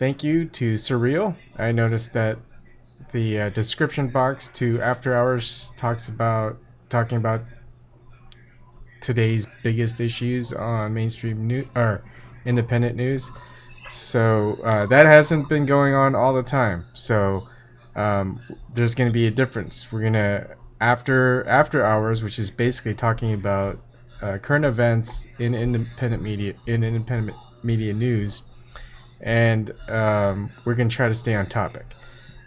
thank you to Surreal. I noticed that the description box to After Hours talking about today's biggest issues on mainstream news or independent news. So that hasn't been going on all the time. So there's going to be a difference. We're gonna after hours, which is basically talking about current events in independent media news, and we're gonna try to stay on topic.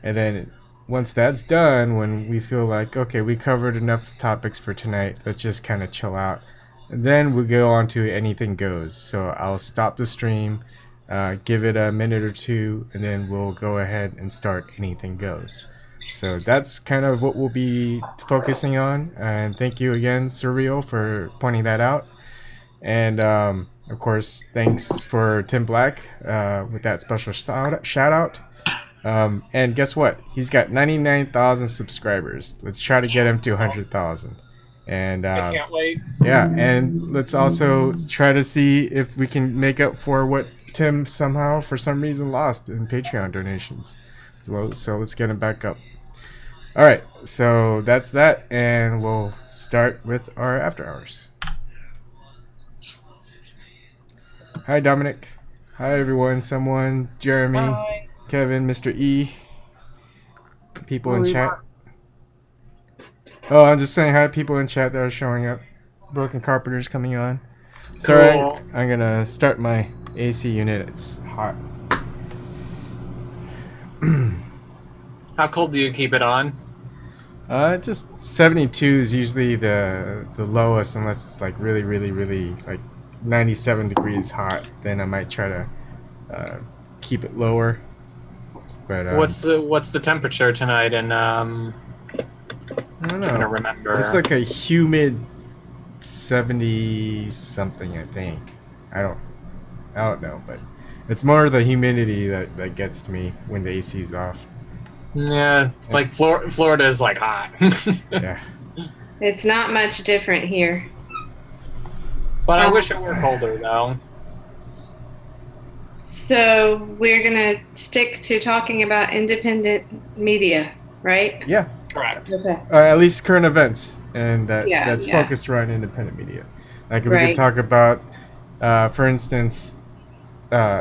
And then once that's done, when we feel like okay, we covered enough topics for tonight, let's just kind of chill out. And then we go on to anything goes. So I'll stop the stream, give it a minute or two, and then we'll go ahead and start anything goes. So that's kind of what we'll be focusing on. And thank you again, Surreal, for pointing that out. And of course, thanks for Tim Black with that special shout out. And guess what? He's got 99,000 subscribers. Let's try to get him to 100,000. And I can't wait. yeah, and let's also try to see if we can make up for what Tim somehow, for some reason, lost in Patreon donations. So let's get him back up. All right, so that's that, and we'll start with our after hours. Hi, Dominic. Hi, everyone. Someone, Jeremy, Hi. Kevin, Mr. E. People in chat. Oh, I'm just saying hi, people in chat that are showing up. Broken Carpenter's coming on. Sorry, Cool. I'm gonna start my AC unit. It's hot. How cold do you keep it on? Just 72 is usually the lowest, unless it's like really, really, really like 97 degrees hot. Then I might try to keep it lower. But What's the temperature tonight? And I don't I'm trying to know. remember. It's like a humid 70 something, I think. I don't know, but it's more the humidity that gets to me when the AC is off. Yeah, it's like Florida's like hot. Yeah. It's not much different here. But I wish it were colder though. So we're gonna stick to talking about independent media, right? Yeah. Correct. Okay. At least current events, and Yeah, that's yeah. focused around independent media. Like we Right. could talk about, for instance,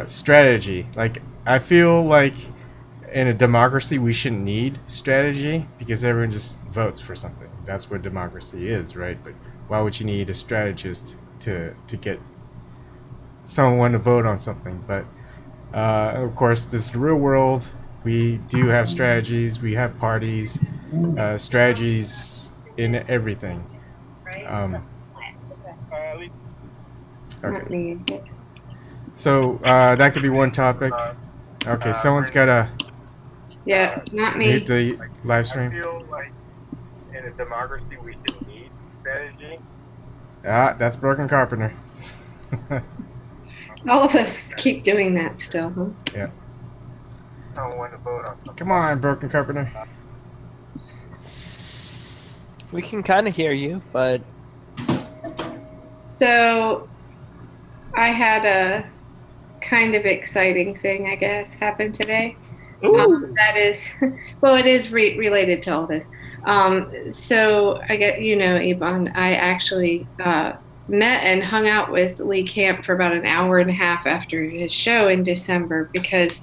strategy. Like I feel like in a democracy we shouldn't need strategy because everyone just votes for something. That's what democracy is, right? But why would you need a strategist to get someone to vote on something? But of course, this is the real world. We do have strategies. We have parties, strategies in everything. Not Okay. me. So that could be one topic. Okay, someone's got to Yeah, not mute me. the live I stream. feel like in a democracy we should need strategy. Ah, that's Broken Carpenter. All of us keep doing that still, huh? Yeah. Someone to vote on something. Come on, Broken Carpenter. We can kind of hear you, but So I had a kind of exciting thing, I guess, happen today. That is, well, it is related to all this. So I get, Ebon, I actually met and hung out with Lee Camp for about an hour and a half after his show in December because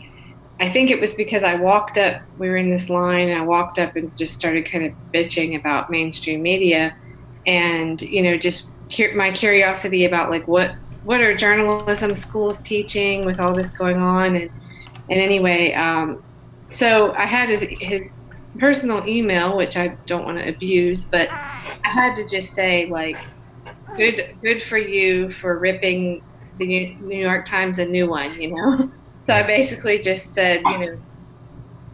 I think it was because I walked up, we were in this line, and I walked up and just started kind of bitching about mainstream media and, just my curiosity about like what are journalism schools teaching with all this going on. And anyway, so I had his personal email, which I don't want to abuse, but I had to just say like, good for you for ripping the New York Times a new one, So I basically just said,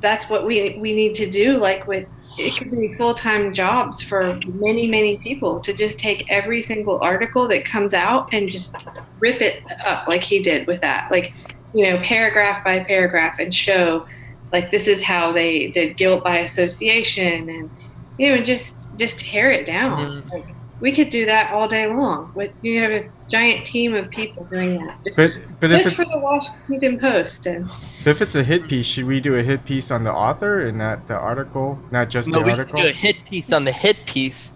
that's what we need to do. Like it could be full-time jobs for many, many people to just take every single article that comes out and just rip it up like he did with that. Like, paragraph by paragraph and show like this is how they did guilt by association and, just tear it down. Mm. Like, we could do that all day long. With you have a giant team of people doing that, But just for the Washington Post. And if it's a hit piece, should we do a hit piece on the author and not the article, not just No, the we should article? do a hit piece on the hit piece.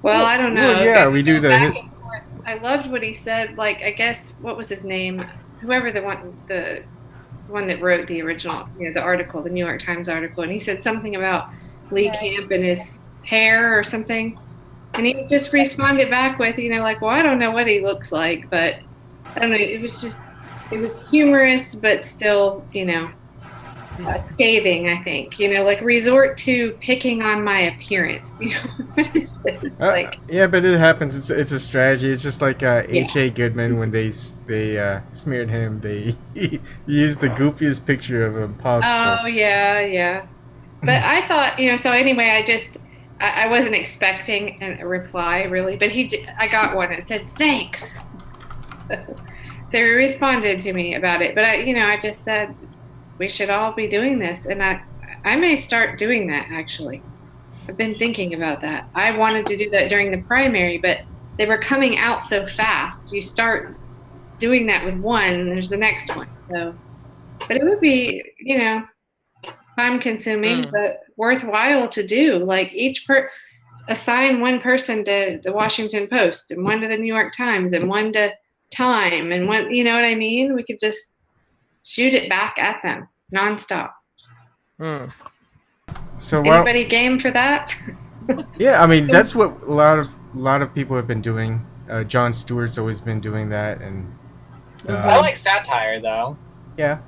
well, I don't know. Well, yeah, If we do go the back hit. and forth, I loved what he said. Like, I guess what was his name? Whoever the one that wrote the original, the article, the New York Times article, and he said something about Lee Camp and his hair or something, and he just responded back with, like, well, I don't know what he looks like, but I don't know. It was humorous, but still, scathing. I think, like resort to picking on my appearance. What is this? Like, Yeah, but it happens. It's a strategy. It's just like yeah. H.A. Goodman when they smeared him. They used the goofiest picture of him possible. Oh yeah, yeah. But I thought, so anyway, I wasn't expecting a reply really, but I got one and said thanks. So he responded to me about it, but I just said we should all be doing this, and I may start doing that actually. I've been thinking about that. I wanted to do that during the primary, but they were coming out so fast. You start doing that with one, and there's the next one. So, but it would be, time consuming, but worthwhile to do. Like assign one person to the Washington Post and one to the New York Times and one to Time and one, you know what I mean? We could just shoot it back at them nonstop. So Anybody game for that? yeah, I mean that's what a lot of people have been doing. Jon Stewart's always been doing that, and I like satire though. yeah,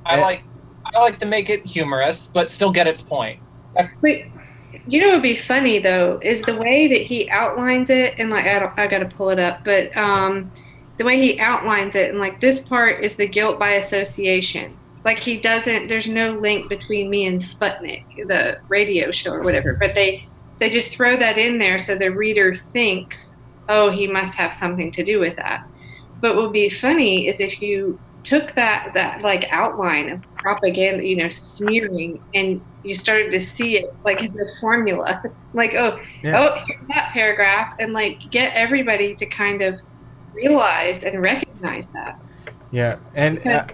I like to make it humorous, but still get its point. Wait, what would be funny though is the way that he outlines it, and like I got to pull it up, but the way he outlines it, and like this part is the guilt by association. Like there's no link between me and Sputnik, the radio show or whatever, but they just throw that in there so the reader thinks, oh, he must have something to do with that. But what would be funny is if you took that like outline of propaganda, smearing, and you started to see it like as a formula, like, yeah, here's that paragraph, and like get everybody to kind of realize and recognize that. yeah, and Because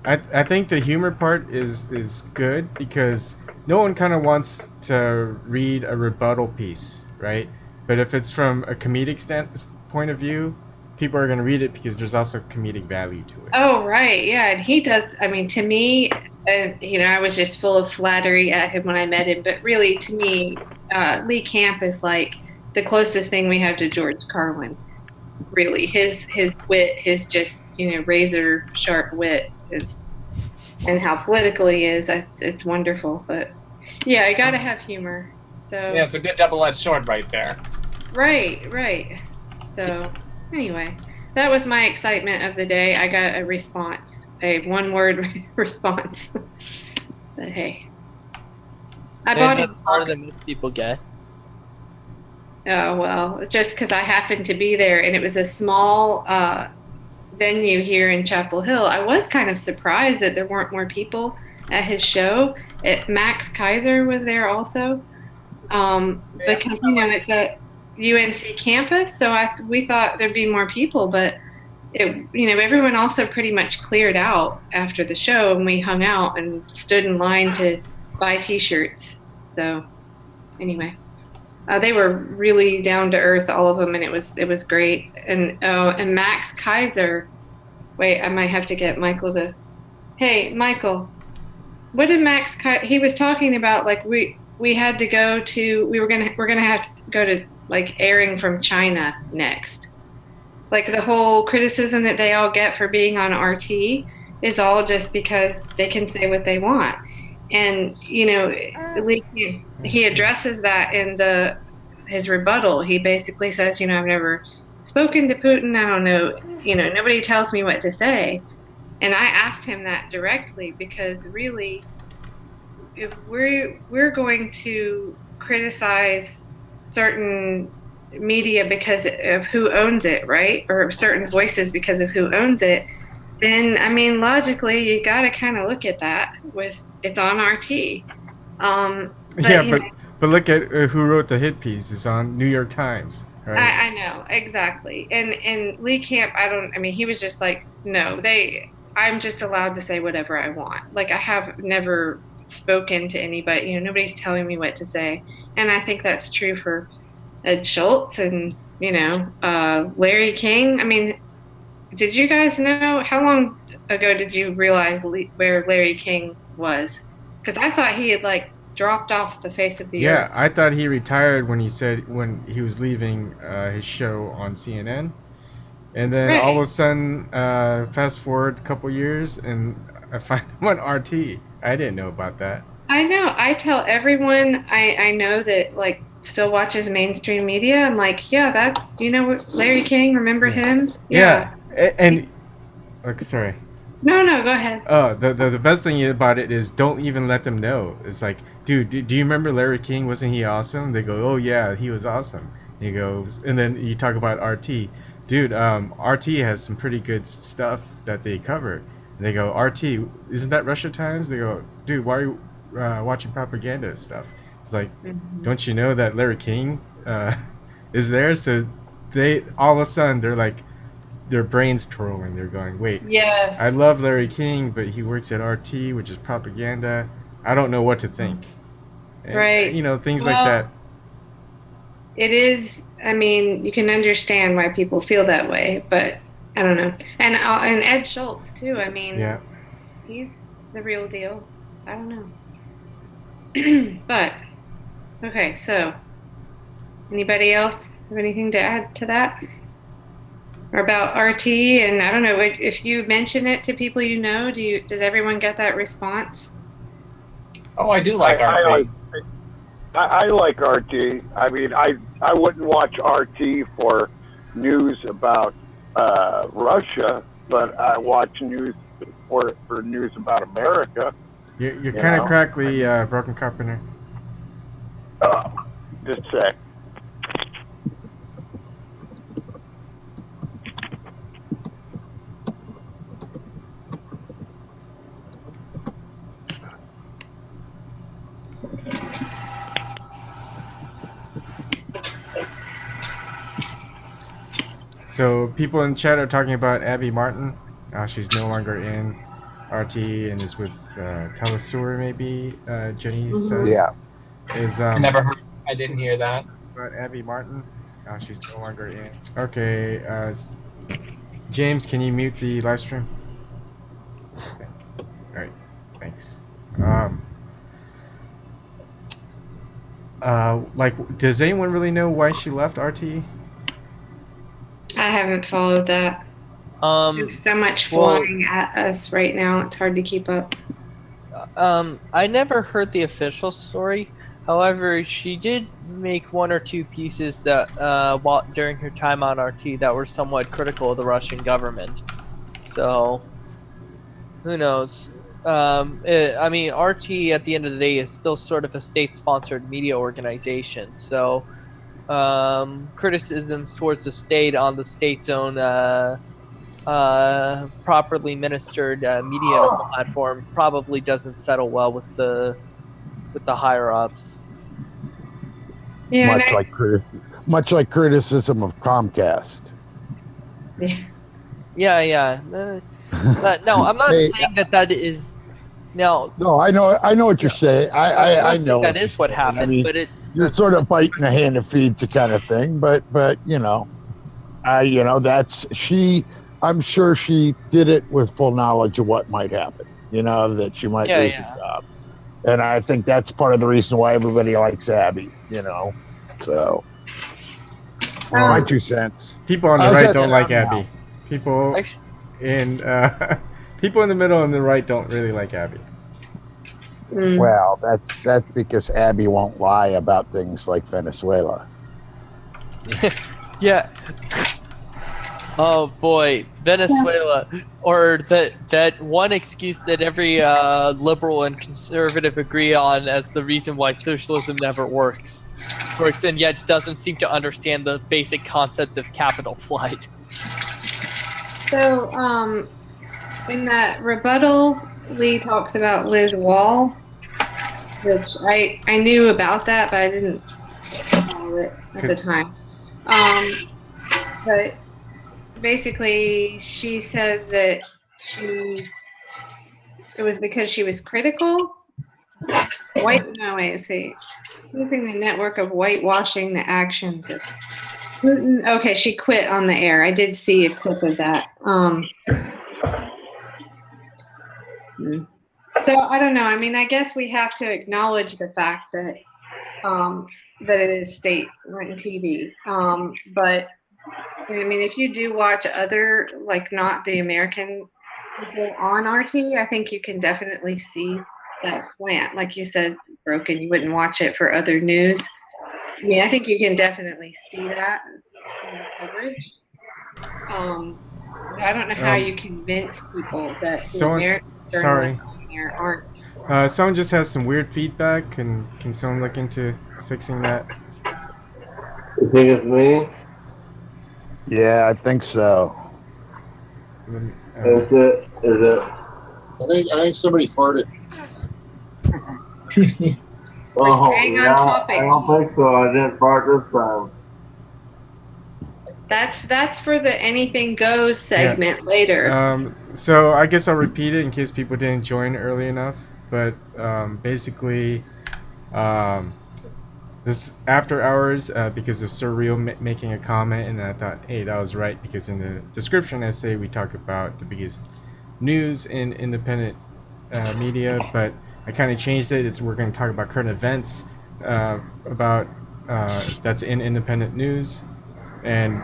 I think the humor part is good because no one kind of wants to read a rebuttal piece, right? But if it's from a comedic point of view, people are going to read it because there's also comedic value to it. Oh, right. Yeah. And he does. I mean, to me, I was just full of flattery at him when I met him. But really, to me, Lee Camp is like the closest thing we have to George Carlin. Really, his wit, his just, razor sharp wit is, and how political he is. It's wonderful. But yeah, I got to have humor. So Yeah, it's a good double-edged sword right there. right, right. So anyway, that was my excitement of the day. I got a response, a one-word response. But hey, I bought Maybe it. that's harder than most people get. Oh well, just because I happened to be there, and it was a small venue here in Chapel Hill. I was kind of surprised that there weren't more people at his show. Max Kaiser was there also, because it's a UNC campus, so we thought there'd be more people, but everyone also pretty much cleared out after the show, and we hung out and stood in line to buy T-shirts. So anyway, they were really down to earth, all of them, and it was great. And Max Kaiser, wait, I might have to get Michael to. Hey, Michael, what did he was talking about? Like we had to go to. We're gonna have to go to like airing from China next. Like the whole criticism that they all get for being on RT is all just because they can say what they want. And he addresses that in his rebuttal. He basically says, I've never spoken to Putin. I don't know, nobody tells me what to say. And I asked him that directly because really, if we're going to criticize certain media because of who owns it, right? Or certain voices because of who owns it, then I mean logically you got to kind of look at that with it's on RT. Yeah, But look at who wrote the hit piece. It's on New York Times, right? I know exactly. And Lee Camp, I mean, he was just like, no, I'm just allowed to say whatever I want. Like I have never spoken to anybody. Nobody's telling me what to say, and I think that's true for Ed Schultz and Larry King. I mean, did you guys know how long ago did you realize where Larry King was? Because I thought he had like dropped off the face of the Yeah, earth. I thought he retired when he was leaving his show on CNN, and then all of Right. a sudden, fast forward a couple years, and I find him on RT. I didn't know about that. I know. I tell everyone I know that like still watches mainstream media. I'm like, yeah, Larry King. Remember Yeah, him? yeah, Yeah. and okay, sorry. No, go ahead. Oh, the best thing about it is don't even let them know. It's like, dude, do you remember Larry King? Wasn't he awesome? They go, oh yeah, he was awesome. He goes, and then you talk about RT, dude. RT has some pretty good stuff that they cover. And they go, RT, isn't that Russia Times? They go, dude, why are you watching propaganda stuff? It's like, Mhm. don't you know that Larry King is there? So they all of a sudden they're like, their brains trolling. They're going, wait, I Yes. love Larry King, but he works at RT, which is propaganda. I don't know what to think. And, Right. things like Well, that. it is. I mean, you can understand why people feel that way, but I don't know. And Ed Schultz too. I mean, Yeah. he's the real deal. I don't know. But okay, so anybody else have anything to add to that? Or about RT? And I don't know if you mention it to people does everyone get that response? Oh, I do I, like I like RT. I like RT. I mean, I wouldn't watch RT for news about Russia, but I watch news for news about America. You're You kind of know, I crackly, mean, Broken Carpenter. uh, just a sec. So people in chat are talking about Abby Martin. She's no longer in RT and is with Telesur, maybe. Jenny Hmm. says Yeah. is I never heard. I didn't hear that. about Abby Martin. She's no longer in. Okay, James, can you mute the live stream? Okay. All right, thanks. Um, does anyone really know why she left RT? I haven't followed that. There's so much well, flying at us right now. It's hard to keep up. I never heard the official story. However, she did make one or two pieces that, during her time on RT, that were somewhat critical of the Russian government. So, who knows? I mean, RT at the end of the day is still sort of a state-sponsored media organization. So, criticisms towards the state on the state's own properly ministered media platform probably doesn't settle well with the higher ups. Yeah, much like criticism of Comcast. yeah. No, I'm not Hey, saying that is now. no, I know what you're saying. I know that is what you're saying. happened, I mean, but it you're sort of biting the hand that feeds you kind of thing. But that's she. I'm sure she did it with full knowledge of what might happen. That she might lose her job, and I think that's part of the reason why everybody likes Abby. So my 2 cents. People on the How's right that don't like sound now? Abby. People actually, in people in the middle and the right don't really like Abby. Mm. Well, that's because Abby won't lie about things like Venezuela. yeah. Oh boy, Venezuela, or that one excuse that every liberal and conservative agree on as the reason why socialism never works, and yet doesn't seem to understand the basic concept of capital flight. So, in that rebuttal, Lee talks about Liz Wall. which I knew about that, but I didn't follow it at the time. But basically, she says that it was because she was critical. Using the network of whitewashing the actions of Putin. Okay, she quit on the air. I did see a clip of that. So I don't know. I mean, I guess we have to acknowledge the fact that that it is state-run TV. But I mean, if you do watch other, like not the American people on RT, I think you can definitely see that slant. Like you said, Broken, you wouldn't watch it for other news. I mean, I think you can definitely see that in the coverage. I don't know how you convince people that the American journalists on here aren't. Someone just has some weird feedback, and can someone look into fixing that? You think it's me? Yeah, I think so. Is it? I think somebody farted. We're staying on topic. I don't think so. I didn't fart this time. That's for the Anything Goes segment later. So I guess I'll repeat it in case people didn't join early enough. But basically, this after hours, because of Surreal making a comment, and I thought, hey, that was right, because in the description essay we talk about the biggest news in independent media, but I kind of changed it. We're going to talk about current events about that's in independent news, and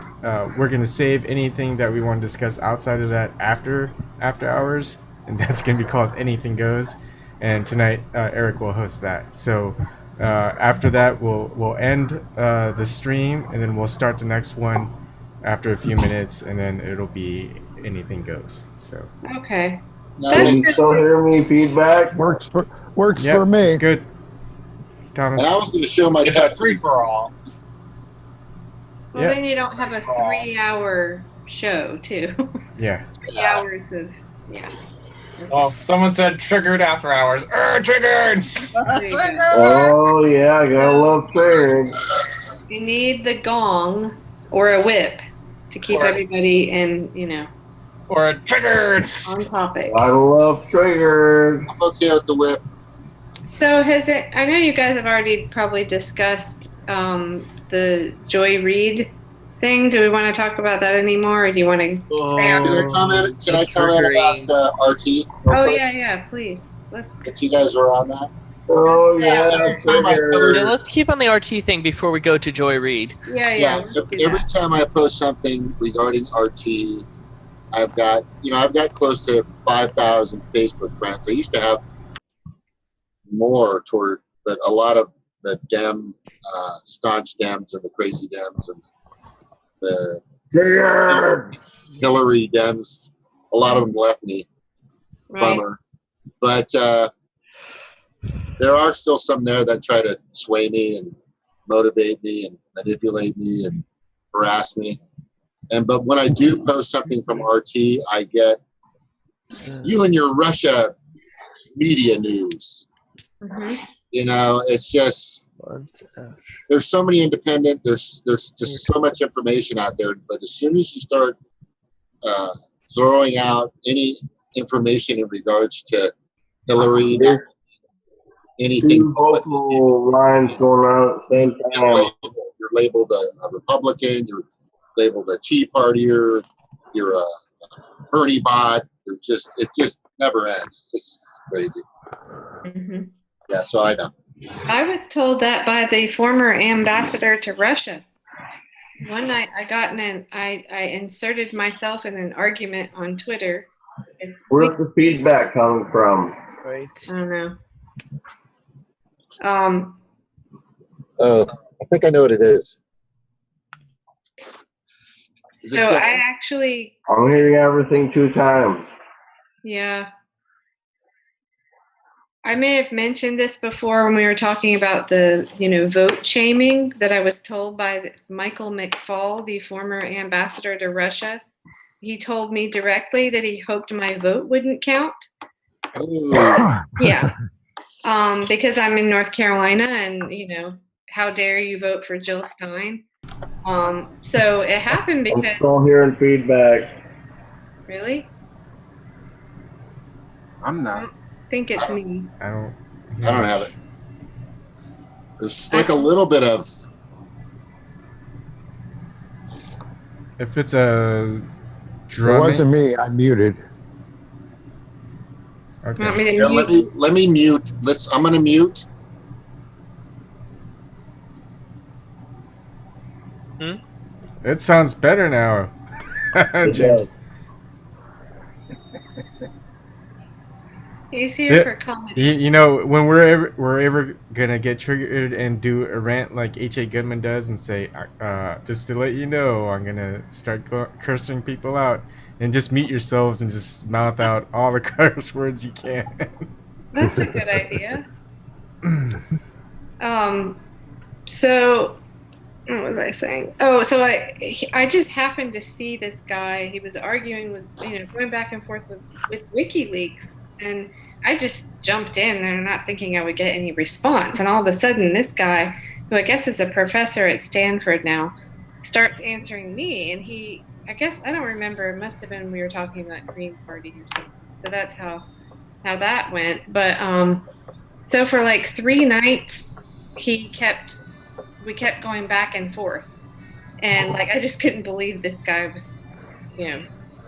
we're going to save anything that we want to discuss outside of that after hours, and that's going to be called Anything Goes. And tonight Eric will host that. So after that we'll end the stream, and then we'll start the next one after a few minutes, and then it'll be Anything Goes. So okay. Can you still hear me? Feedback works for me. It's good. Thomas. And I was going to show my It's a free for all. Well, then you don't have a 3-hour show too. Yeah. 3 hours of Well, someone said triggered after hours. Triggered! Oh yeah, I gotta love triggered. You need the gong or a whip to keep everybody or a triggered on topic. I love triggered. I'm okay with the whip. So I know you guys have already probably discussed the Joy Reid thing. Do we want to talk about that anymore, or do you want to stay on? Can I comment about RT? Oh yeah, please. If you guys were on that. Oh yeah, let's keep on the RT thing before we go to Joy Reid. Yeah. Every time I post something regarding RT, I've got close to 5,000 Facebook friends. I used to have more but a lot of the staunch Dems and the crazy Dems and the Hillary Dems, a lot of them left me. Right. Bummer. But there are still some there that try to sway me and motivate me and manipulate me and harass me. But when I do post something from RT, I get you and your Russia media news. Mm-hmm. It's just there's so many independent. There's just so much information out there. But as soon as you start throwing out any information in regards to Hillary, anything, two vocal lines going on at the same time. You're labeled a Republican. You're labeled a Tea Partier. You're a Bernie bot. It just never ends. It's just crazy. Mm-hmm. Yeah, so I know. I was told that by the former ambassador to Russia. One night I inserted myself in an argument on Twitter. Where's the feedback coming from? Right. I don't know. Oh, I think I know what it is. So I actually. I'm hearing everything 2 times. Yeah. I may have mentioned this before when we were talking about the, vote shaming that I was told by Michael McFaul, the former ambassador to Russia. He told me directly that he hoped my vote wouldn't count. Ooh. Yeah. because I'm in North Carolina, and how dare you vote for Jill Stein? So it happened I'm because still hearing feedback. really, I'm I not. don't think it's me. I don't. I don't have it. There's like a little bit of. If it's a It drumming, wasn't me. I muted. Want okay. me to Yeah, mute? let me mute. I'm gonna mute. It sounds better now, It James. does. He's here Yeah, for comedy. you know, when we're ever gonna get triggered and do a rant like H.A. Goodman does and say, just to let you know, I'm gonna start cursing people out, and just mute yourselves and just mouth out all the curse words you can. That's a good idea. So what was I saying? Oh, so I just happened to see this guy. He was arguing with, going back and forth with WikiLeaks, and I just jumped in there not thinking I would get any response. And all of a sudden, this guy, who I guess is a professor at Stanford now, starts answering me. And I guess I don't remember. It must have been we were talking about Green Party or something. So that's how that went. But so for like 3 nights, we kept going back and forth, and like I just couldn't believe this guy was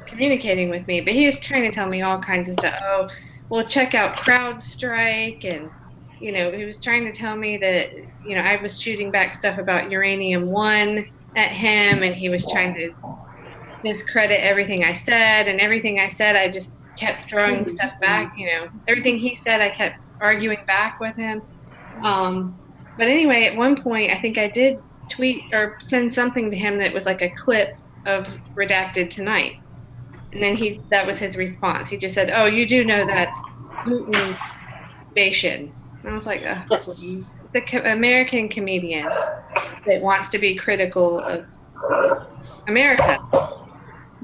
communicating with me, but he was trying to tell me all kinds of stuff. Oh, well, check out CrowdStrike, and he was trying to tell me that I was shooting back stuff about uranium one at him, and he was trying to discredit everything I said, and everything I said I just kept throwing stuff back. Everything he said I kept arguing back with him. But anyway, at one point, I think I did tweet or send something to him that was like a clip of Redacted Tonight. And then that was his response. He just said, "Oh, you do know that's Putin's station." And I was like, oh, please. It's an American comedian that wants to be critical of America.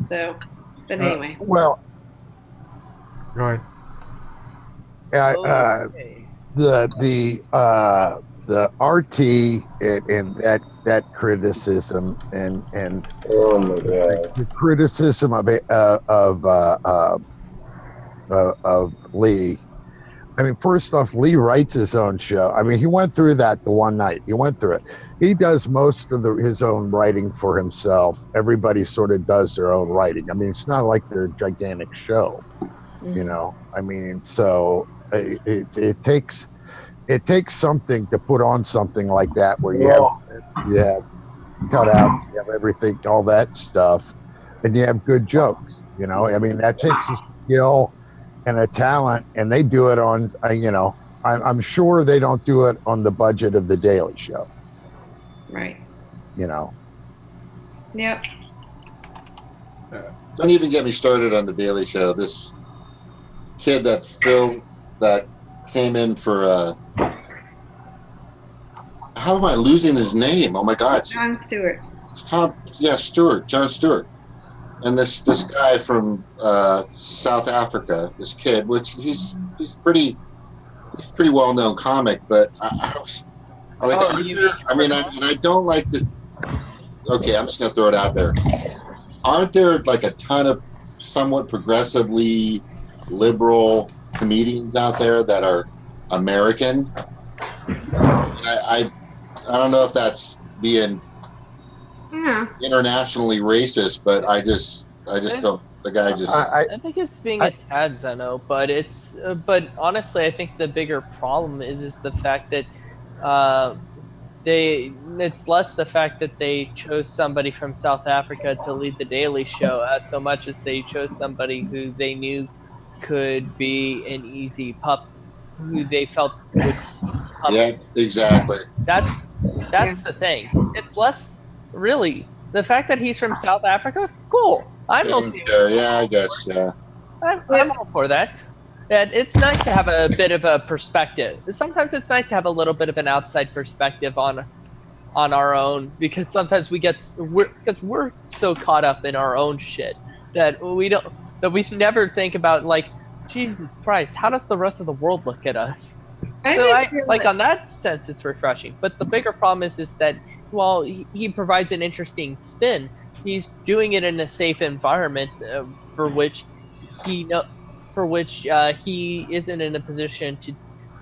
So, but anyway. Well, Go ahead. Okay. The RT and that criticism and Oh my god. the criticism of Lee. I mean, first off, Lee writes his own show. I mean, he went through that the one night. He went through it. He does most of his own writing for himself. Everybody sort of does their own writing. I mean, it's not like they're a gigantic show, I mean, so it takes something to put on something like that where you have cutouts, you have everything, all that stuff, and you have good jokes. I mean, that takes a skill and a talent, and they do it on. I'm sure they don't do it on the budget of the Daily Show. Right. Yep. Don't even get me started on the Daily Show. This kid that came in for how am I losing his name? Oh my God! Jon Stewart. Jon Stewart, and this guy from South Africa, this kid, which he's pretty well known comic, but I don't like this. Okay, I'm just gonna throw it out there. Aren't there like a ton of somewhat progressively liberal comedians out there that are American? I don't know if that's being internationally racist, but I just don't. The guy just. I think it's being a tad Zeno, but but honestly, I think the bigger problem is the fact that it's less the fact that they chose somebody from South Africa to lead the Daily Show so much as they chose somebody who they knew could be an easy pup, who they felt would be an easy pup. Yeah, exactly. That's the thing. It's less really the fact that he's from South Africa. Cool. I'm okay. Yeah, I guess. Yeah. I'm all for that. And it's nice to have a bit of a perspective. Sometimes it's nice to have a little bit of an outside perspective on our own, because sometimes we're so caught up in our own shit that we never think about, like, Jesus Christ, how does the rest of the world look at us? I So just I feel like on that sense it's refreshing. But the bigger problem is that while he provides an interesting spin, he's doing it in a safe environment for which he know for which he isn't in a position to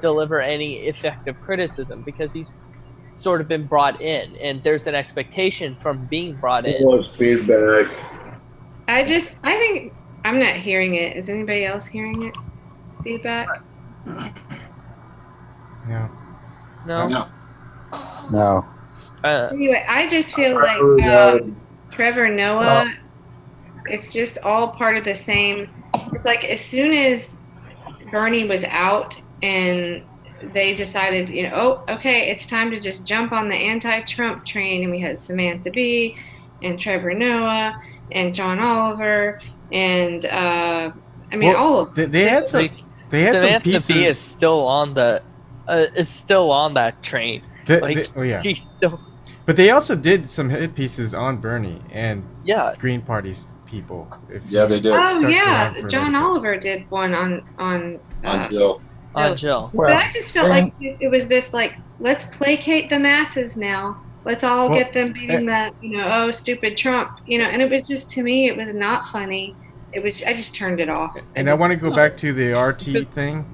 deliver any effective criticism because he's sort of been brought in and there's an expectation from being brought So in. much feedback. I think I'm not hearing it. Is anybody else hearing it? Feedback? Yeah. No. No. No. Anyway, I just feel like Trevor Noah, it's just all part of the same. It's like as soon as Bernie was out and they decided, oh, okay, it's time to just jump on the anti-Trump train, and we had Samantha Bee and Trevor Noah and John Oliver and all of them. They had some. They had some Samantha pieces. Bee is still on that train. Oh yeah. She's still. But they also did some hit pieces on Bernie and Yeah. Green Party's people. Yeah, they did. Oh Stuck yeah, around for a John little bit. Oliver did one on Jill. On Jill. But I just felt like it was this like, let's placate the masses now. Let's all get them beating the oh stupid Trump, and it was just, to me it was not funny. It was, I just turned it off. And I want to go back to the RT thing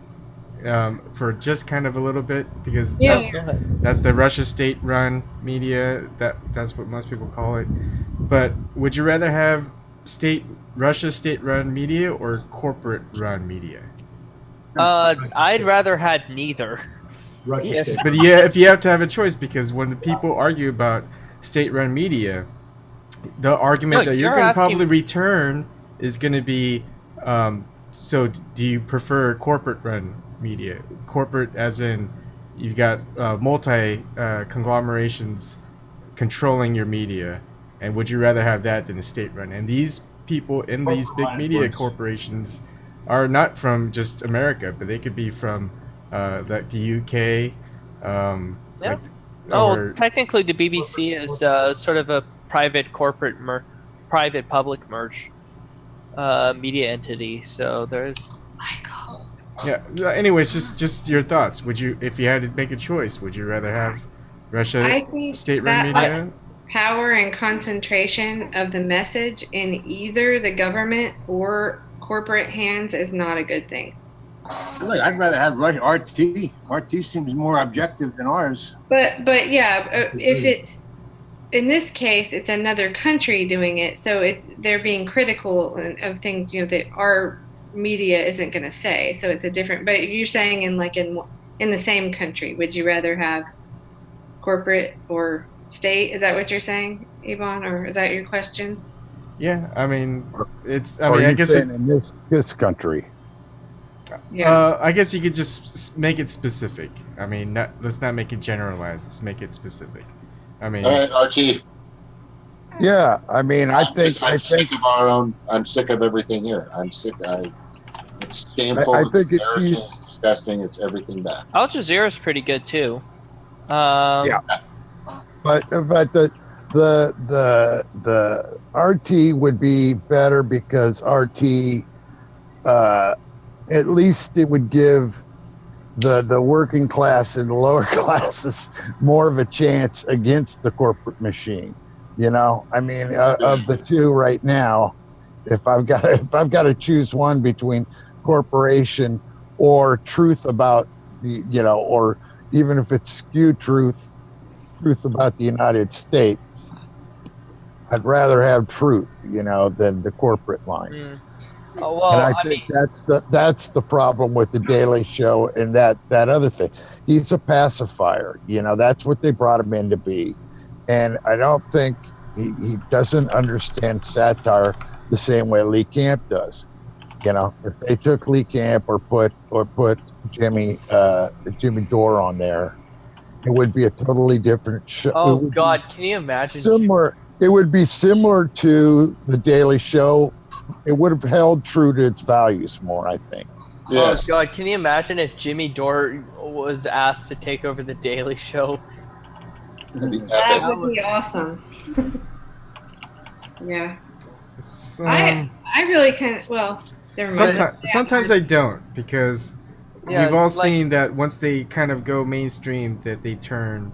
for just kind of a little bit, because that's the Russia state-run media. That's what most people call it. But would you rather have Russia state-run media or corporate-run media? I'd rather had neither. But yeah, if you have to have a choice, because when the people argue about state-run media, the argument that you're going to probably return is going to be, so do you prefer corporate-run media? Corporate as in you've got multi-conglomerations controlling your media, and would you rather have that than a state-run? And these people in these big media corporations are not from just America, but they could be from like the UK. Technically the BBC is sort of a private public merge media entity. So there's. Yeah. Anyways, just your thoughts. Would you, if you had to make a choice, would you rather have Russia state-run media? Power and concentration of the message in either the government or corporate hands is not a good thing. Look, I'd rather have RT. RT seems more objective than ours. But yeah, if it's in this case, it's another country doing it, so they're being critical of things that our media isn't going to say. So it's a different. But if you're saying in the same country, would you rather have corporate or state? Is that what you're saying, Ebon, or is that your question? Yeah, I mean, it's. I guess in this country. Yeah. I guess you could just make it specific. I mean, let's not make it generalized. Let's make it specific. I mean, all right, RT. Yeah, I mean, I'm sick of our own. I'm sick of everything here. I'm sick. It's shameful. I think it's embarrassing. It's disgusting. It's everything bad. Al Jazeera's pretty good too. Yeah, but the RT would be better because RT, at least it would give the working class and the lower classes more of a chance against the corporate machine. I mean, of the two right now, if I've got to choose one between corporation or truth about the, or even if it's skewed truth about the United States, I'd rather have truth, than the corporate line. Oh, well, and I think that's the problem with the Daily Show and that other thing. He's a pacifier. That's what they brought him in to be. And I don't think he doesn't understand satire the same way Lee Camp does. If they took Lee Camp or put Jimmy Dore on there, it would be a totally different show. Oh God, can you imagine? It would be similar to the Daily Show. It would have held true to its values more, I think. Yes. Oh God, can you imagine if Jimmy Dore was asked to take over the Daily Show? That would be awesome. Yeah. I really kind of, well, sometimes I don't, because we've all like, seen that once they kind of go mainstream, that they turn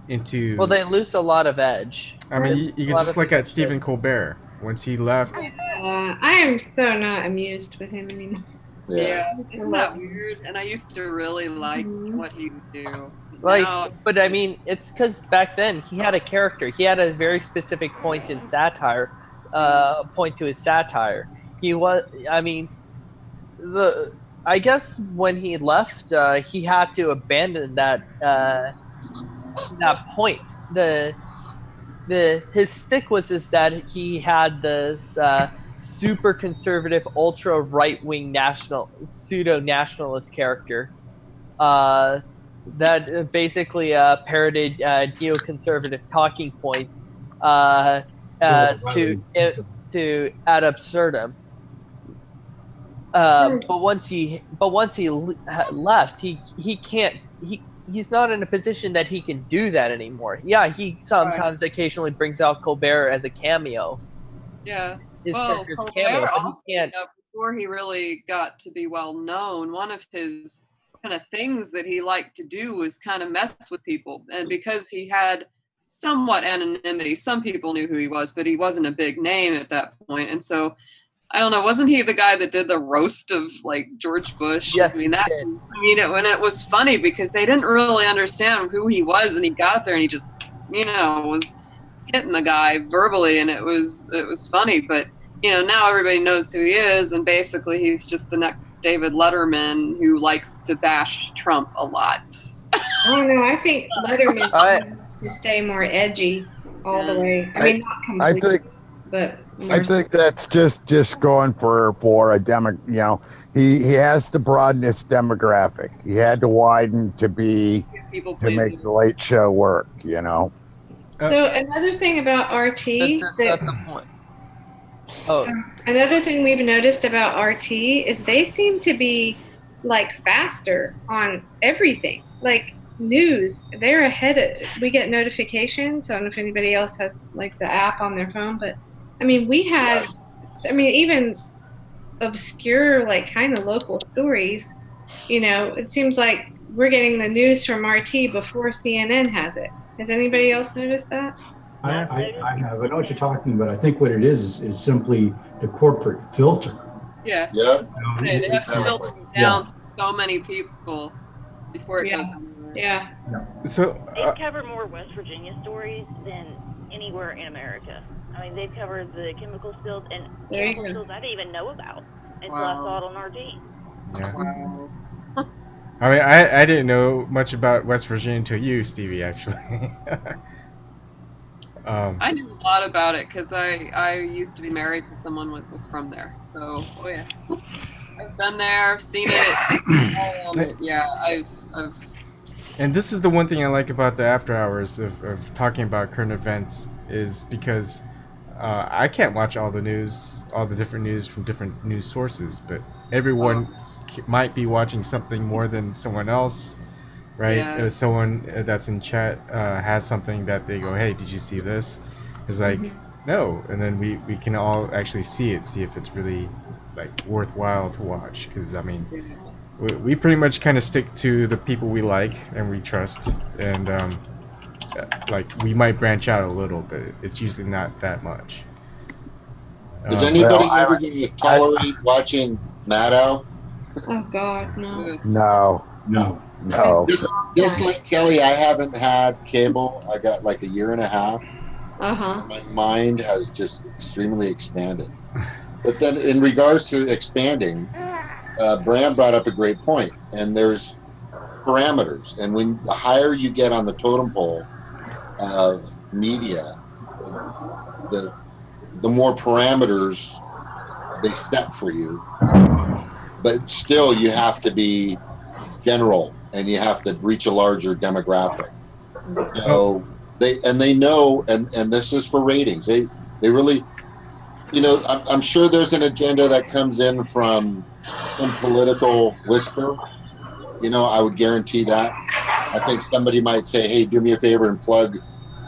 into. well, they lose a lot of edge. I mean, There's you a can lot just of look people at Stephen Colbert. Once he left, I am so not amused with him anymore. Yeah. Isn't that weird? And I used to really like what he would do. Like, Now, but I mean, it's because back then he had a character. He had a very specific point in satire, point to his satire. He was, I mean, I guess when he left, he had to abandon that point. His stick was is that he had this super conservative, ultra right wing pseudo nationalist character that basically parroted neoconservative talking points to ad absurdum. But once he left, he can't he's not in a position that he can do that anymore. Yeah, he sometimes occasionally brings out Colbert as a cameo. yeah. His Well, character's a Colbert cameo, but also, he can't. before he really got to be well known, one of his kind of things that he liked to do was kind of mess with people. And because he had somewhat anonymity, some people knew who he was, but he wasn't a big name at that point. And so I don't know. Wasn't he the guy that did the roast of like George Bush? Yes, I mean, when it was funny because they didn't really understand who he was, and he got there and he just, was hitting the guy verbally, and it was funny. But now everybody knows who he is, and basically he's just the next David Letterman who likes to bash Trump a lot. Oh no, I think Letterman needs to stay more edgy all the way. I mean, not completely, but. I think that's just going for a demo. He has to broaden his demographic. He had to widen to make the Late Show work. So another thing about RT. Another thing we've noticed about RT is they seem to be like faster on everything. Like news, they're ahead. We get notifications. I don't know if anybody else has like the app on their phone, but. I mean, we had, even obscure, like kind of local stories, it seems like we're getting the news from RT before CNN has it. Has anybody else noticed that? I have. I know what you're talking about. I think what it is simply the corporate filter. Yeah. Yeah. They have to filter down so many people before it goes anywhere. Yeah. So they cover more West Virginia stories than anywhere in America. I mean, they've covered the chemical spills and chemical spills I didn't even know about until I saw it on RT. Yeah. Wow. I mean, I didn't know much about West Virginia until you, Stevie, actually. I knew a lot about it because I used to be married to someone who was from there. So, I've been there, I've seen it. Yeah, I've. And this is the one thing I like about the after hours of talking about current events is because I can't watch all the different news from different news sources, but everyone might be watching something more than someone else, right? Yeah. Someone that's in chat has something that they go, hey, did you see this? It's like, no. And then we can all actually see if it's really like worthwhile to watch. Because, I mean, we pretty much kind of stick to the people we like and we trust. And, like we might branch out a little, but it's usually not that much. Is anybody ever going to tolerate watching Maddow? Oh God, no. No. Just like Kelly, I haven't had cable. I got like a year and a half. My mind has just extremely expanded. But then, in regards to expanding, Bram brought up a great point, and there's parameters. And when the higher you get on the totem pole of media, the more parameters they set for you. But still, you have to be general, and you have to reach a larger demographic. So they know, and this is for ratings. They really, I'm sure there's an agenda that comes in from some political whisper. I would guarantee that. I think somebody might say, hey, do me a favor and plug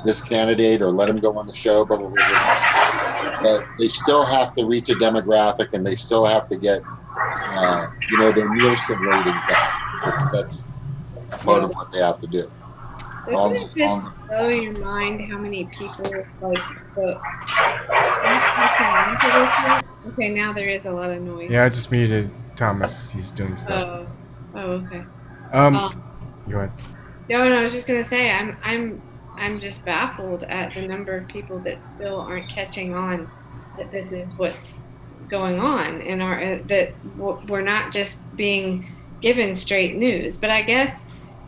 this candidate or let him go on the show, blah, blah, blah, blah. But they still have to reach a demographic, and they still have to get, their Nielsen ratings back. That's part of what they have to do. Doesn't it just blow your mind how many people like the okay, now there is a lot of noise. Yeah, I just muted Thomas. He's doing stuff. Oh, okay. Go ahead. No, I was just gonna say I'm just baffled at the number of people that still aren't catching on that this is what's going on in our that we're not just being given straight news. But I guess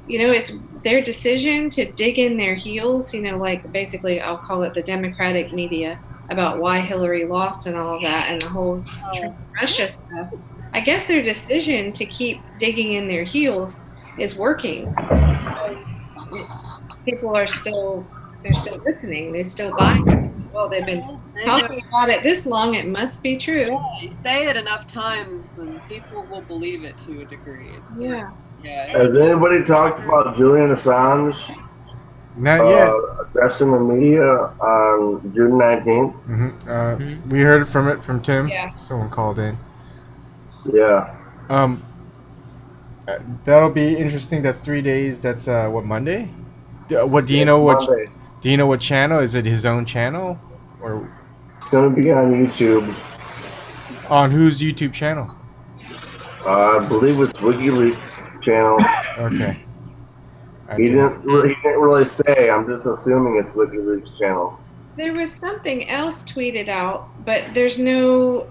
it's their decision to dig in their heels. Like basically I'll call it the Democratic media about why Hillary lost and all of that and the whole Russia stuff. I guess their decision to keep digging in their heels is working because people are still listening. They still buy it. Well, they've been talking about it this long. It must be true. Yeah, you say it enough times, and people will believe it to a degree. Yeah. Has anybody talked about Julian Assange? Not yet. Addressing the media on June 19th. We heard from Tim. Yeah. Someone called in. Yeah. That'll be interesting. That's 3 days. That's what, Monday? What do you know? Monday. Do you know what channel? Is it his own channel, or it's gonna be on YouTube? On whose YouTube channel? I believe it's WikiLeaks channel. Okay. He didn't really say. I'm just assuming it's WikiLeaks channel. There was something else tweeted out, but there's no.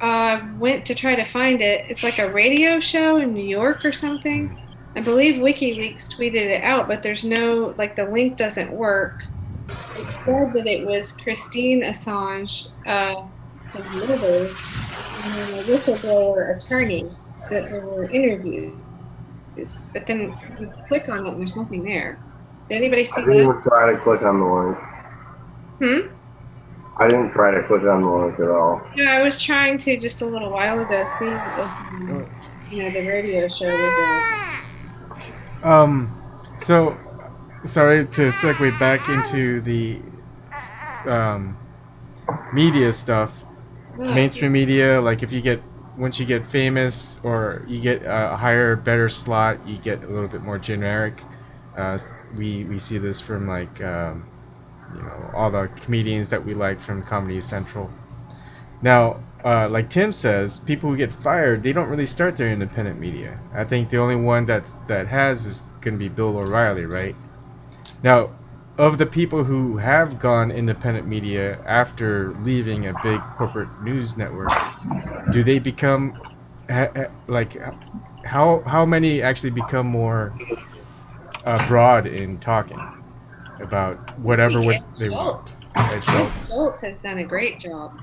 Went to try to find it. It's like a radio show in New York or something. I believe WikiLeaks tweeted it out, but there's no, like, the link doesn't work. It said that it was Christine Assange, his mother, and a whistleblower attorney that there were interviews. But then you click on it and there's nothing there. Did anybody see I didn't that? even try to click on the link. I didn't try to click on the link at all. Yeah, I was trying to just a little while ago see if the radio show was there. So, sorry to segue back into the media stuff. Mainstream media, like once you get famous or you get a higher, better slot, you get a little bit more generic. We see this from all the comedians that we like from Comedy Central. Now, like Tim says, people who get fired, they don't really start their independent media. I think the only one that has is going to be Bill O'Reilly, right? Now, of the people who have gone independent media after leaving a big corporate news network, do they become how many actually become more broad in talking about whatever they want? Ed Schultz. Schultz has done a great job.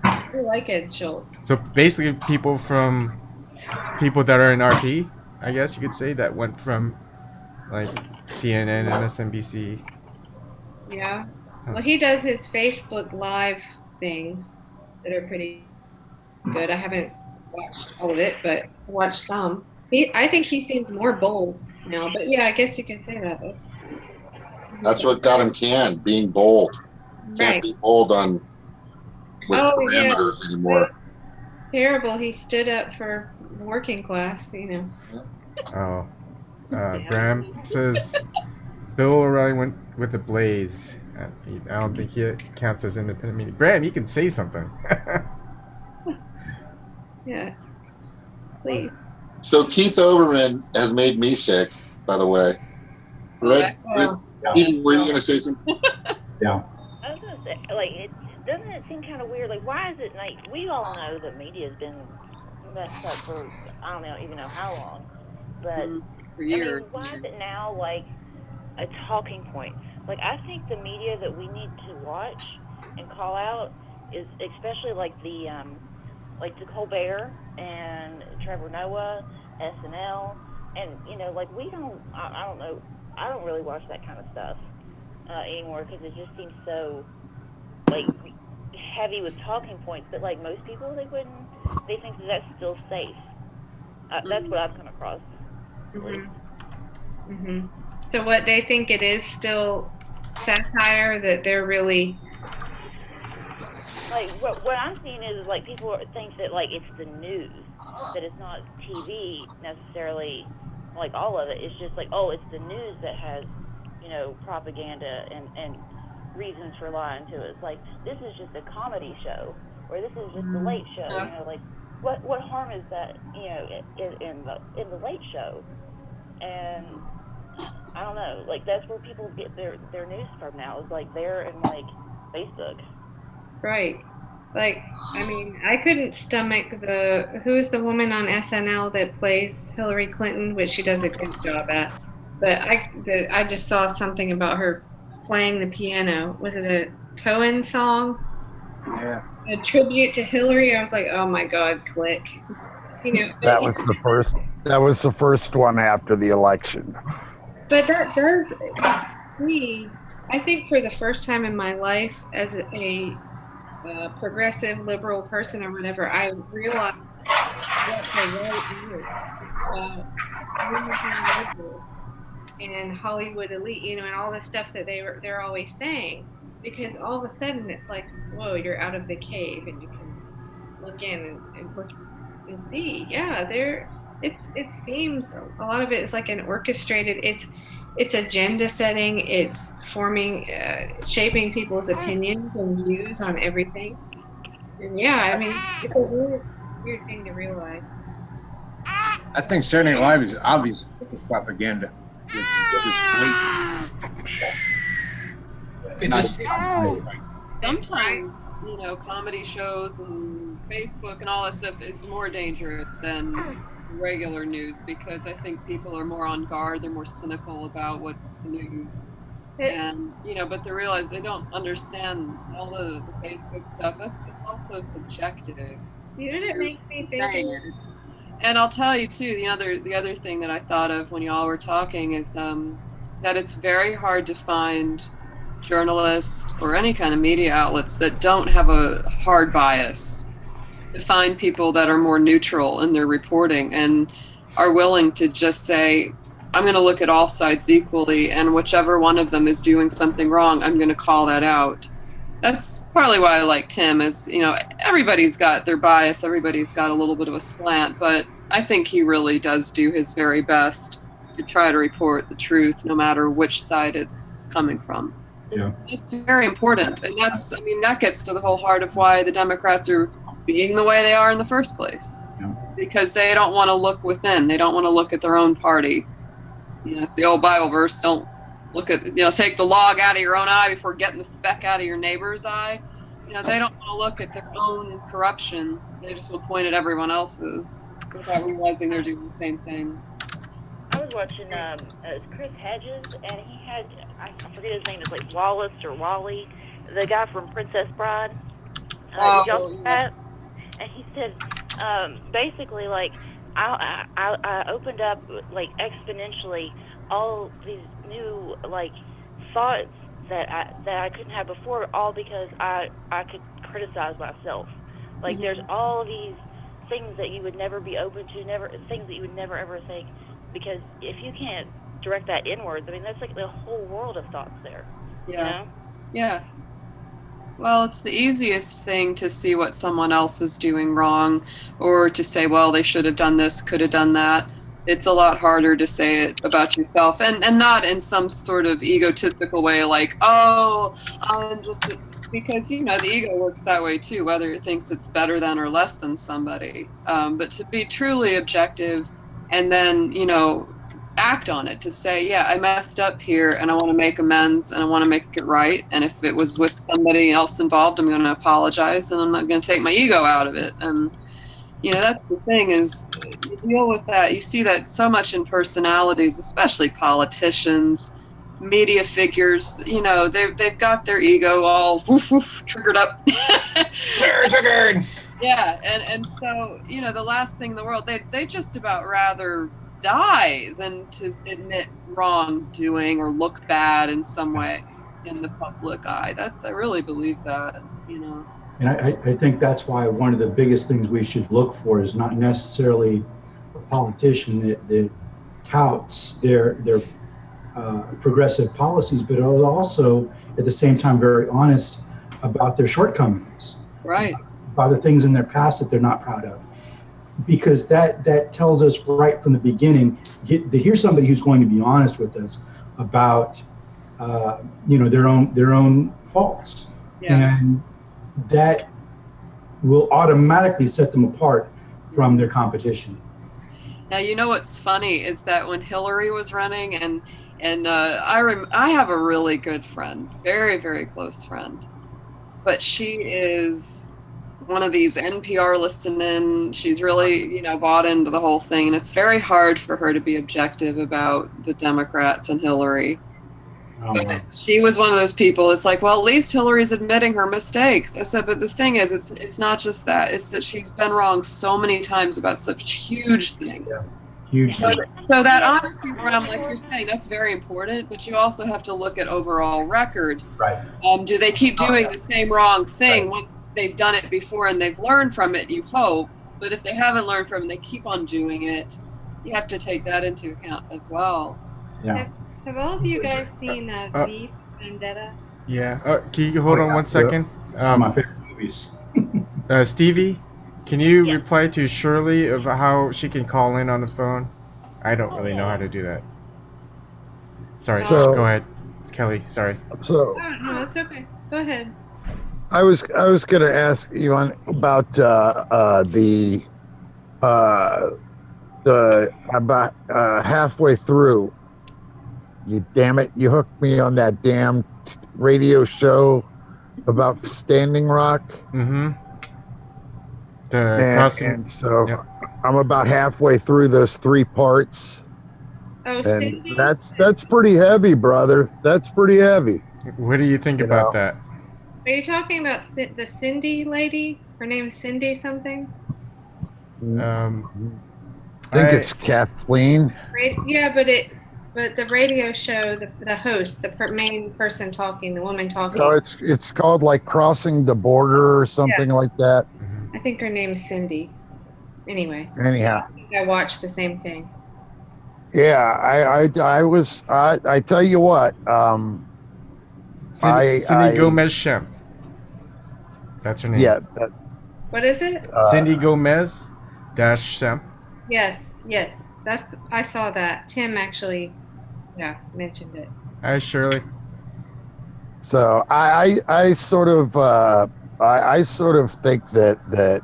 I like Ed Schultz. So basically, people that are in RT, I guess you could say, that went from like CNN and MSNBC. Yeah. Well, he does his Facebook Live things that are pretty good. I haven't watched all of it, but watched some. I think he seems more bold now. But yeah, I guess you can say that. That's what got him canned, being bold. Can't be bold with parameters anymore. Terrible. He stood up for working class, Oh. Bram says Bill O'Reilly went with the Blaze. I don't think he counts as independent media. Bram, you can say something. Yeah. Please. So Keith Olbermann has made me sick, by the way. Right? Eden, were you going to say something? Yeah. I was going to say, doesn't it seem kind of weird? Like, why is it, we all know that media has been messed up for, I don't even know how long. But, for years. why is it now, a talking point? I think the media that we need to watch and call out is especially the Colbert and Trevor Noah, SNL, and we don't. I don't know. I don't really watch that kind of stuff anymore because it just seems so heavy with talking points. But most people, they think that that's still safe. That's what I've come across. Mm-hmm. So what they think it is still satire, that they're really what I'm seeing is people think that it's the news, that it's not TV necessarily like all of it. It's just like, oh, it's the news that has, propaganda and reasons for lying to us. Like, this is just a comedy show, or this is just the late show. Like, what harm is that? In the late show, and I don't know. Like, that's where people get their news from now. Is like there and like Facebook. Right. Like, I mean, I couldn't stomach who's the woman on SNL that plays Hillary Clinton, which she does a good job at. But I just saw something about her playing the piano. Was it a Cohen song? Yeah. A tribute to Hillary. I was like, oh my God, click. That was the first. That was the first one after the election. But that does me. I think for the first time in my life, as a progressive liberal person or whatever, I realized what the right is about liberals and Hollywood elite, and all the stuff that they're always saying. Because all of a sudden it's like, whoa, you're out of the cave and you can look in and look and see. Yeah, it seems a lot of it is like an orchestrated. It's agenda setting. It's forming, shaping people's opinions and views on everything. And yeah, I mean, it's a weird thing to realize. I think Saturday Night Live is obvious propaganda. It just sometimes, comedy shows and Facebook and all that stuff is more dangerous than regular news, because I think people are more on guard. They're more cynical about what's the news. And, but they realize they don't understand all the Facebook stuff. It's also subjective. The internet makes me think. And I'll tell you too, the other thing that I thought of when y'all were talking is that it's very hard to find journalists or any kind of media outlets that don't have a hard bias, to find people that are more neutral in their reporting and are willing to just say, I'm going to look at all sides equally, and whichever one of them is doing something wrong, I'm going to call that out. That's partly why I like Tim, is, everybody's got their bias, everybody's got a little bit of a slant, but I think he really does do his very best to try to report the truth, no matter which side it's coming from. Yeah. It's very important, and that gets to the whole heart of why the Democrats are being the way they are in the first place. Yeah. Because they don't want to look within. They don't want to look at their own party. It's the old Bible verse, don't look at, take the log out of your own eye before getting the speck out of your neighbor's eye. They don't want to look at their own corruption. They just will point at everyone else's without realizing they're doing the same thing. I was watching Chris Hedges, and he had, I forget his name, it's like Wallace or Wally, the guy from Princess Bride. Did y'all see that? And he said, basically, like, I opened up, like, exponentially all these new, like, thoughts that I couldn't have before, all because I could criticize myself. Like, there's all these things that you would never be open to, things that you would never ever think, because if you can't direct that inwards, I mean, that's like the whole world of thoughts there. Yeah. Yeah. Well, it's the easiest thing to see what someone else is doing wrong, or to say, well, they should have done this, could have done that. It's a lot harder to say it about yourself, and not in some sort of egotistical way, like, oh, I'm just, because, the ego works that way too, whether it thinks it's better than or less than somebody. But to be truly objective and then, act on it, to say, yeah, I messed up here and I want to make amends and I want to make it right. And if it was with somebody else involved, I'm going to apologize, and I'm not going to take my ego out of it. And, that's the thing, is you deal with that. You see that so much in personalities, especially politicians, media figures. They've got their ego all woof, woof, triggered up. Triggered. Yeah, and so, the last thing in the world, they just about rather die than to admit wrongdoing or look bad in some way in the public eye. I really believe that, And I think that's why one of the biggest things we should look for is not necessarily a politician that touts their progressive policies, but are also at the same time very honest about their shortcomings. Right. About the things in their past that they're not proud of. because that tells us right from the beginning, here's somebody who's going to be honest with us about their own faults, and that will automatically set them apart from their competition. Now, you know what's funny is that when Hillary was running, and I have a really good friend, very, very close friend, but she is one of these NPR listening. She's really, bought into the whole thing, and it's very hard for her to be objective about the Democrats and Hillary. But she was one of those people. It's like, well, at least Hillary's admitting her mistakes. I said, but the thing is, it's not just that. It's that she's been wrong so many times about such huge things. Yeah. Huge things. So that honesty realm, like you're saying, that's very important. But you also have to look at overall record. Right. Do they keep doing the same wrong thing once they've done it before and they've learned from it? You hope. But if they haven't learned from it and they keep on doing it, you have to take that into account as well. Yeah. Have all of you guys seen V Vendetta? Yeah. Can you hold on 1 second? My favorite movies. Stevie, can you reply to Shirley of how she can call in on the phone? I don't really know how to do that. Sorry. Go ahead, Kelly. Sorry. So. Oh, no, it's okay. Go ahead. I was going to ask you about about halfway through. You damn it! You hooked me on that damn radio show about Standing Rock. Mm-hmm. And so I'm about halfway through those 3 parts. Oh, and Cindy? that's pretty heavy, brother. That's pretty heavy. What do you think about that? Are you talking about the Cindy lady? Her name is Cindy something? I think it's Kathleen. Yeah, but the radio show, the host, the main person talking, the woman talking. No, it's called like Crossing the Border or something like that. I think her name's Cindy. Anyway. Anyhow. I think I watched the same thing. Yeah, I tell you what. Cindy Gomez Shem. That's her name. Yeah. What is it? Cindy Gomez Shem. Yes. I saw that. Tim actually, mentioned it. Hi, Shirley. So I sort of think that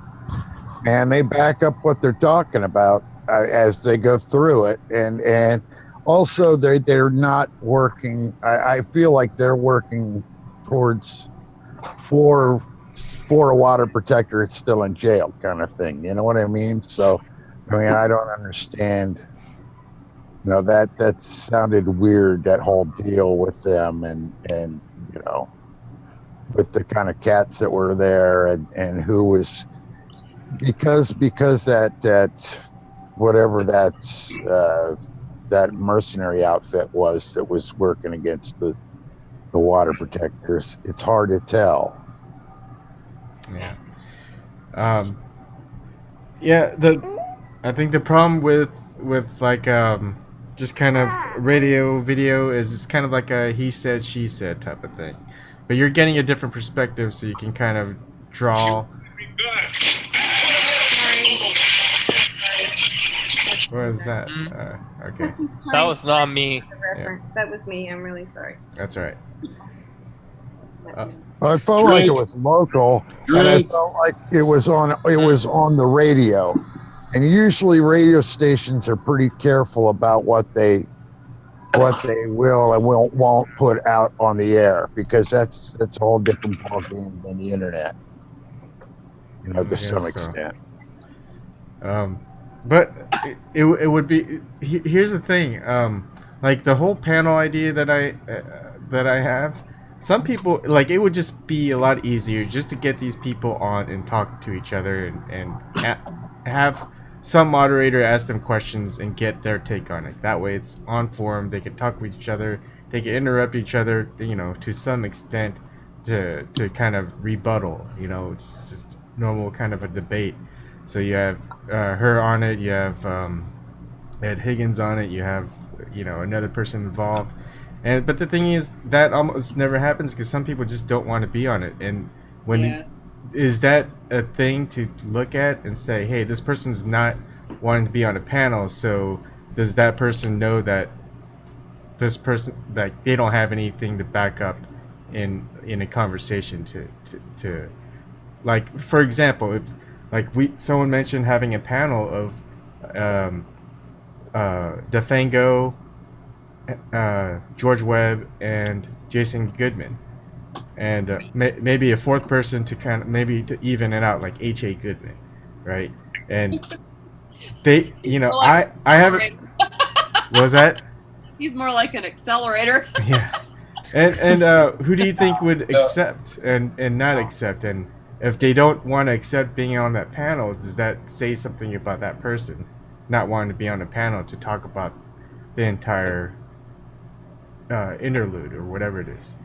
man, they back up what they're talking about as they go through it, and also they're not working. I feel like they're working towards for a water protector it's still in jail kind of thing. You know what I mean? So I don't understand. That sounded weird, that whole deal with them and with the kind of cats that were there and who was because that whatever that mercenary outfit was that was working against the water protectors. It's hard to tell. Yeah. I think the problem with like just kind of radio video is it's kind of like a he said she said type of thing, but you're getting a different perspective, so you can kind of draw. What is that? Okay. That was not me. Yeah. That was me. I'm really sorry. That's all right. I felt like it was local, and I felt like it was on the radio. And usually radio stations are pretty careful about what they will and won't put out on the air, because that's a whole different ballgame than the internet. To some extent. But it would be. Here's the thing. Like the whole panel idea that I have. Some people it would just be a lot easier just to get these people on and talk to each other and have some moderator ask them questions and get their take on it. That way it's on forum. They can talk with each other. They can interrupt each other, to some extent to kind of rebuttal. It's just normal kind of a debate. So you have her on it. You have Ed Higgins on it. You have another person involved. But the thing is that almost never happens because some people just don't want to be on it. And when is that a thing to look at and say, hey, this person's not wanting to be on a panel, so does that person know that this person, like, they don't have anything to back up in a conversation to like, for example, if like someone mentioned having a panel of Defango, George Webb, and Jason Goodman, and maybe a fourth person to kind of maybe to even it out, like H.A. Goodman, right? And they, I haven't. What was that? He's more like an accelerator. Yeah. And who do you think would accept and not accept? And if they don't want to accept being on that panel, does that say something about that person not wanting to be on a panel to talk about the entire interlude or whatever it is?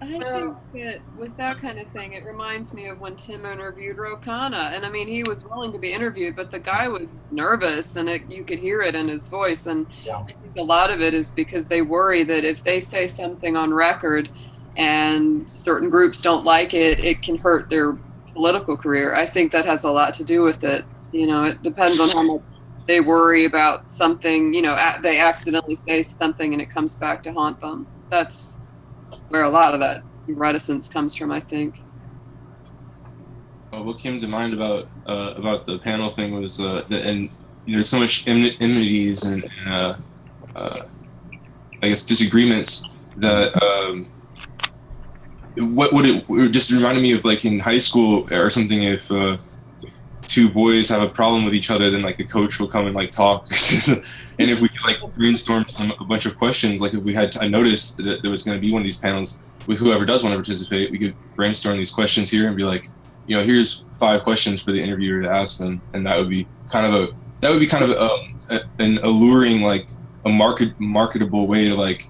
I think that with that kind of thing, it reminds me of when Tim interviewed Rokana. And I mean, he was willing to be interviewed, but the guy was nervous, and you could hear it in his voice. And I think a lot of it is because they worry that if they say something on record and certain groups don't like it, it can hurt their political career. I think that has a lot to do with it. It depends on how much they worry about something, they accidentally say something and it comes back to haunt them. That's where a lot of that reticence comes from, I think. What came to mind about the panel thing was there's so much enmities and I guess disagreements that what would it just reminded me of, like, in high school or something, if two boys have a problem with each other, then like the coach will come and like talk. And if we could like brainstorm a bunch of questions, like if we had I noticed that there was going to be one of these panels with whoever does want to participate, we could brainstorm these questions here and be like, here's 5 questions for the interviewer to ask them, and that would be kind of an alluring, like a marketable way to like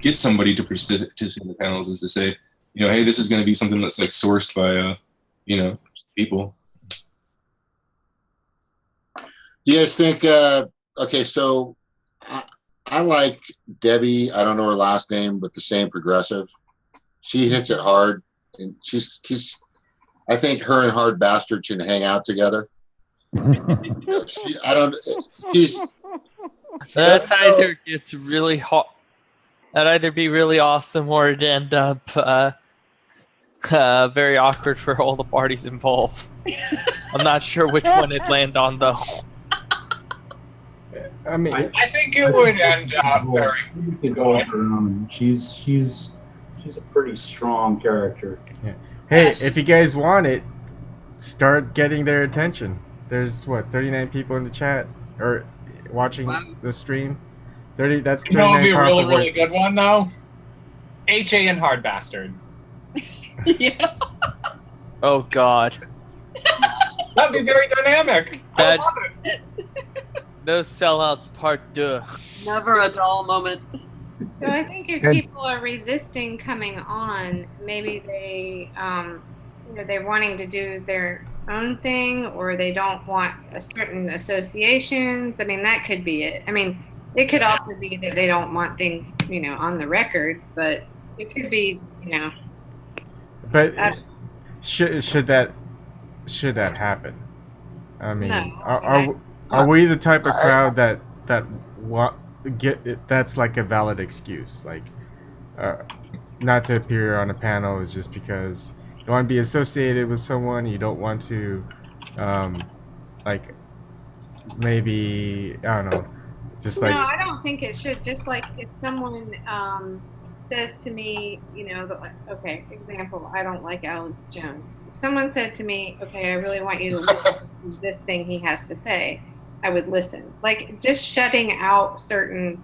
get somebody to participate in the panels, is to say, hey, this is going to be something that's like sourced by people. Do you guys think? Okay, so I like Debbie. I don't know her last name, but the same progressive. She hits it hard, and she's. I think her and Hard Bastard should hang out together. She's. That's either gets really hot. That'd either be really awesome or it'd end up very awkward for all the parties involved. I'm not sure which one it'd land on, though. I mean, I think it would end up very. To go with her own. She's a pretty strong character. Yeah. Hey, if you guys want it, start getting their attention. There's 39 people in the chat or watching the stream. 30. That's 39 would be a powerful really voices. good one though. H.A. and Hard Bastard. Yeah. Oh God. That'd be very dynamic. I love it. No sellouts part 2. Never a dull moment. So I think if people are resisting coming on, maybe they, they're wanting to do their own thing, or they don't want a certain associations. I mean, that could be it. I mean, it could also be that they don't want things, on the record, but it could be, But should that happen? I mean, no, are we the type of crowd that that's like a valid excuse, like not to appear on a panel is just because you want to be associated with someone, you don't want to like maybe I don't know, just like. No, I don't think it should. Just like if someone says to me, okay, example, I don't like Alex Jones. If someone said to me, okay, I really want you to listen to this thing he has to say, I would listen. Like, just shutting out certain,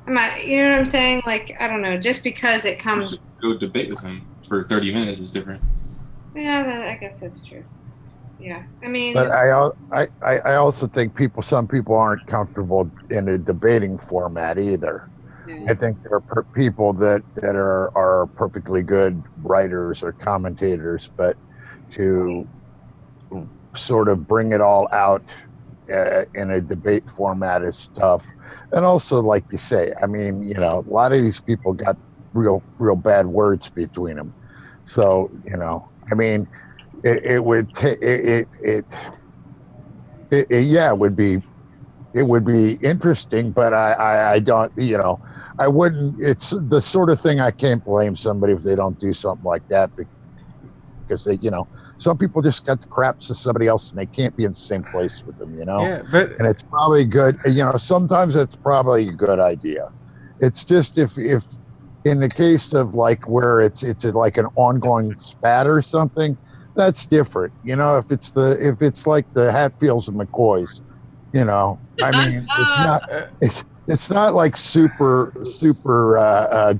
you know what I'm saying? Like, I don't know, just because it comes. Just go debate with him for 30 minutes is different. Yeah, I guess that's true. Yeah, I mean. But I also think some people aren't comfortable in a debating format either. Yeah. I think there are people that are perfectly good writers or commentators, but to sort of bring it all out in a debate format is tough. And also, like you say, I mean, a lot of these people got real bad words between them. So, I mean, it would yeah, it would be interesting, but I don't, I wouldn't. It's the sort of thing I can't blame somebody if they don't do something like that, because they, some people just got the craps to somebody else and they can't be in the same place with them, Yeah, but and it's probably good. Sometimes it's probably a good idea. It's just if in the case of like where it's like an ongoing spat or something, that's different. If it's like the Hatfields and McCoys, I mean, it's not like super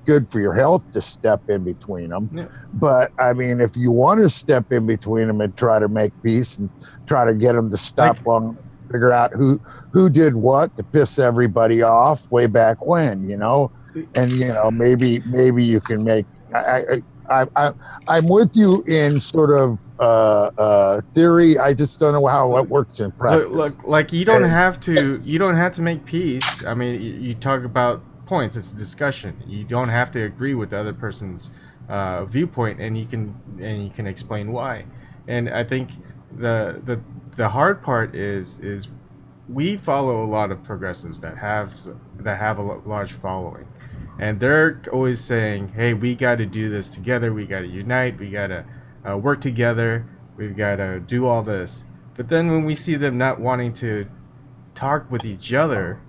good for your health to step in between them. Yeah. But I mean, if you want to step in between them and try to make peace and try to get them to stop on, figure out who did what to piss everybody off way back when, and maybe you can make. I'm with you in sort of theory. I just don't know how it works in practice. Look, like you don't have to make peace. I mean, you talk about points. It's a discussion. You don't have to agree with the other person's viewpoint, and you can explain why. And I think the hard part is we follow a lot of progressives that have a large following. And they're always saying, hey, we got to do this together. We got to unite. We got to work together. We've got to do all this. But then when we see them not wanting to talk with each other,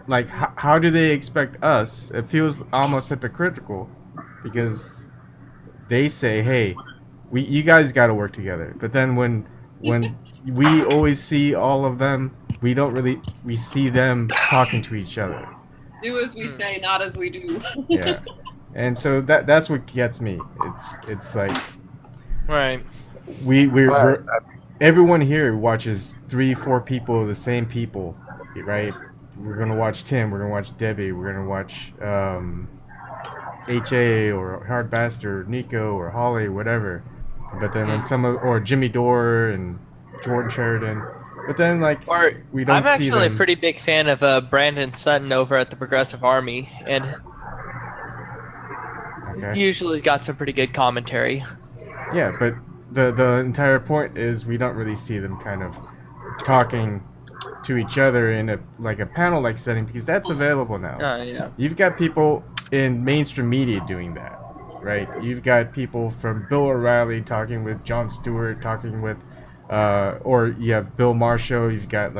like, how do they expect us? It feels almost hypocritical because they say, hey, you guys got to work together. But then when we always see all of them, we see them talking to each other. Do as we say, not as we do. Yeah, and so that's what gets me. It's like, right. We're everyone here watches 3-4 people, the same people, right? We're gonna watch Tim. We're gonna watch Debbie. We're gonna watch HA or Hard Bastard or Nico or Holly, whatever. But then when or Jimmy Dore and Jordan Sheridan. But then, we don't I'm see actually them. a pretty big fan of Brandon Sutton over at the Progressive Army, and he's usually got some pretty good commentary. Yeah, but the entire point is we don't really see them kind of talking to each other in a panel-like setting, because that's available now. Yeah. You've got people in mainstream media doing that, right? You've got people from Bill O'Reilly talking with Jon Stewart, talking with or you have Bill Maher, you've got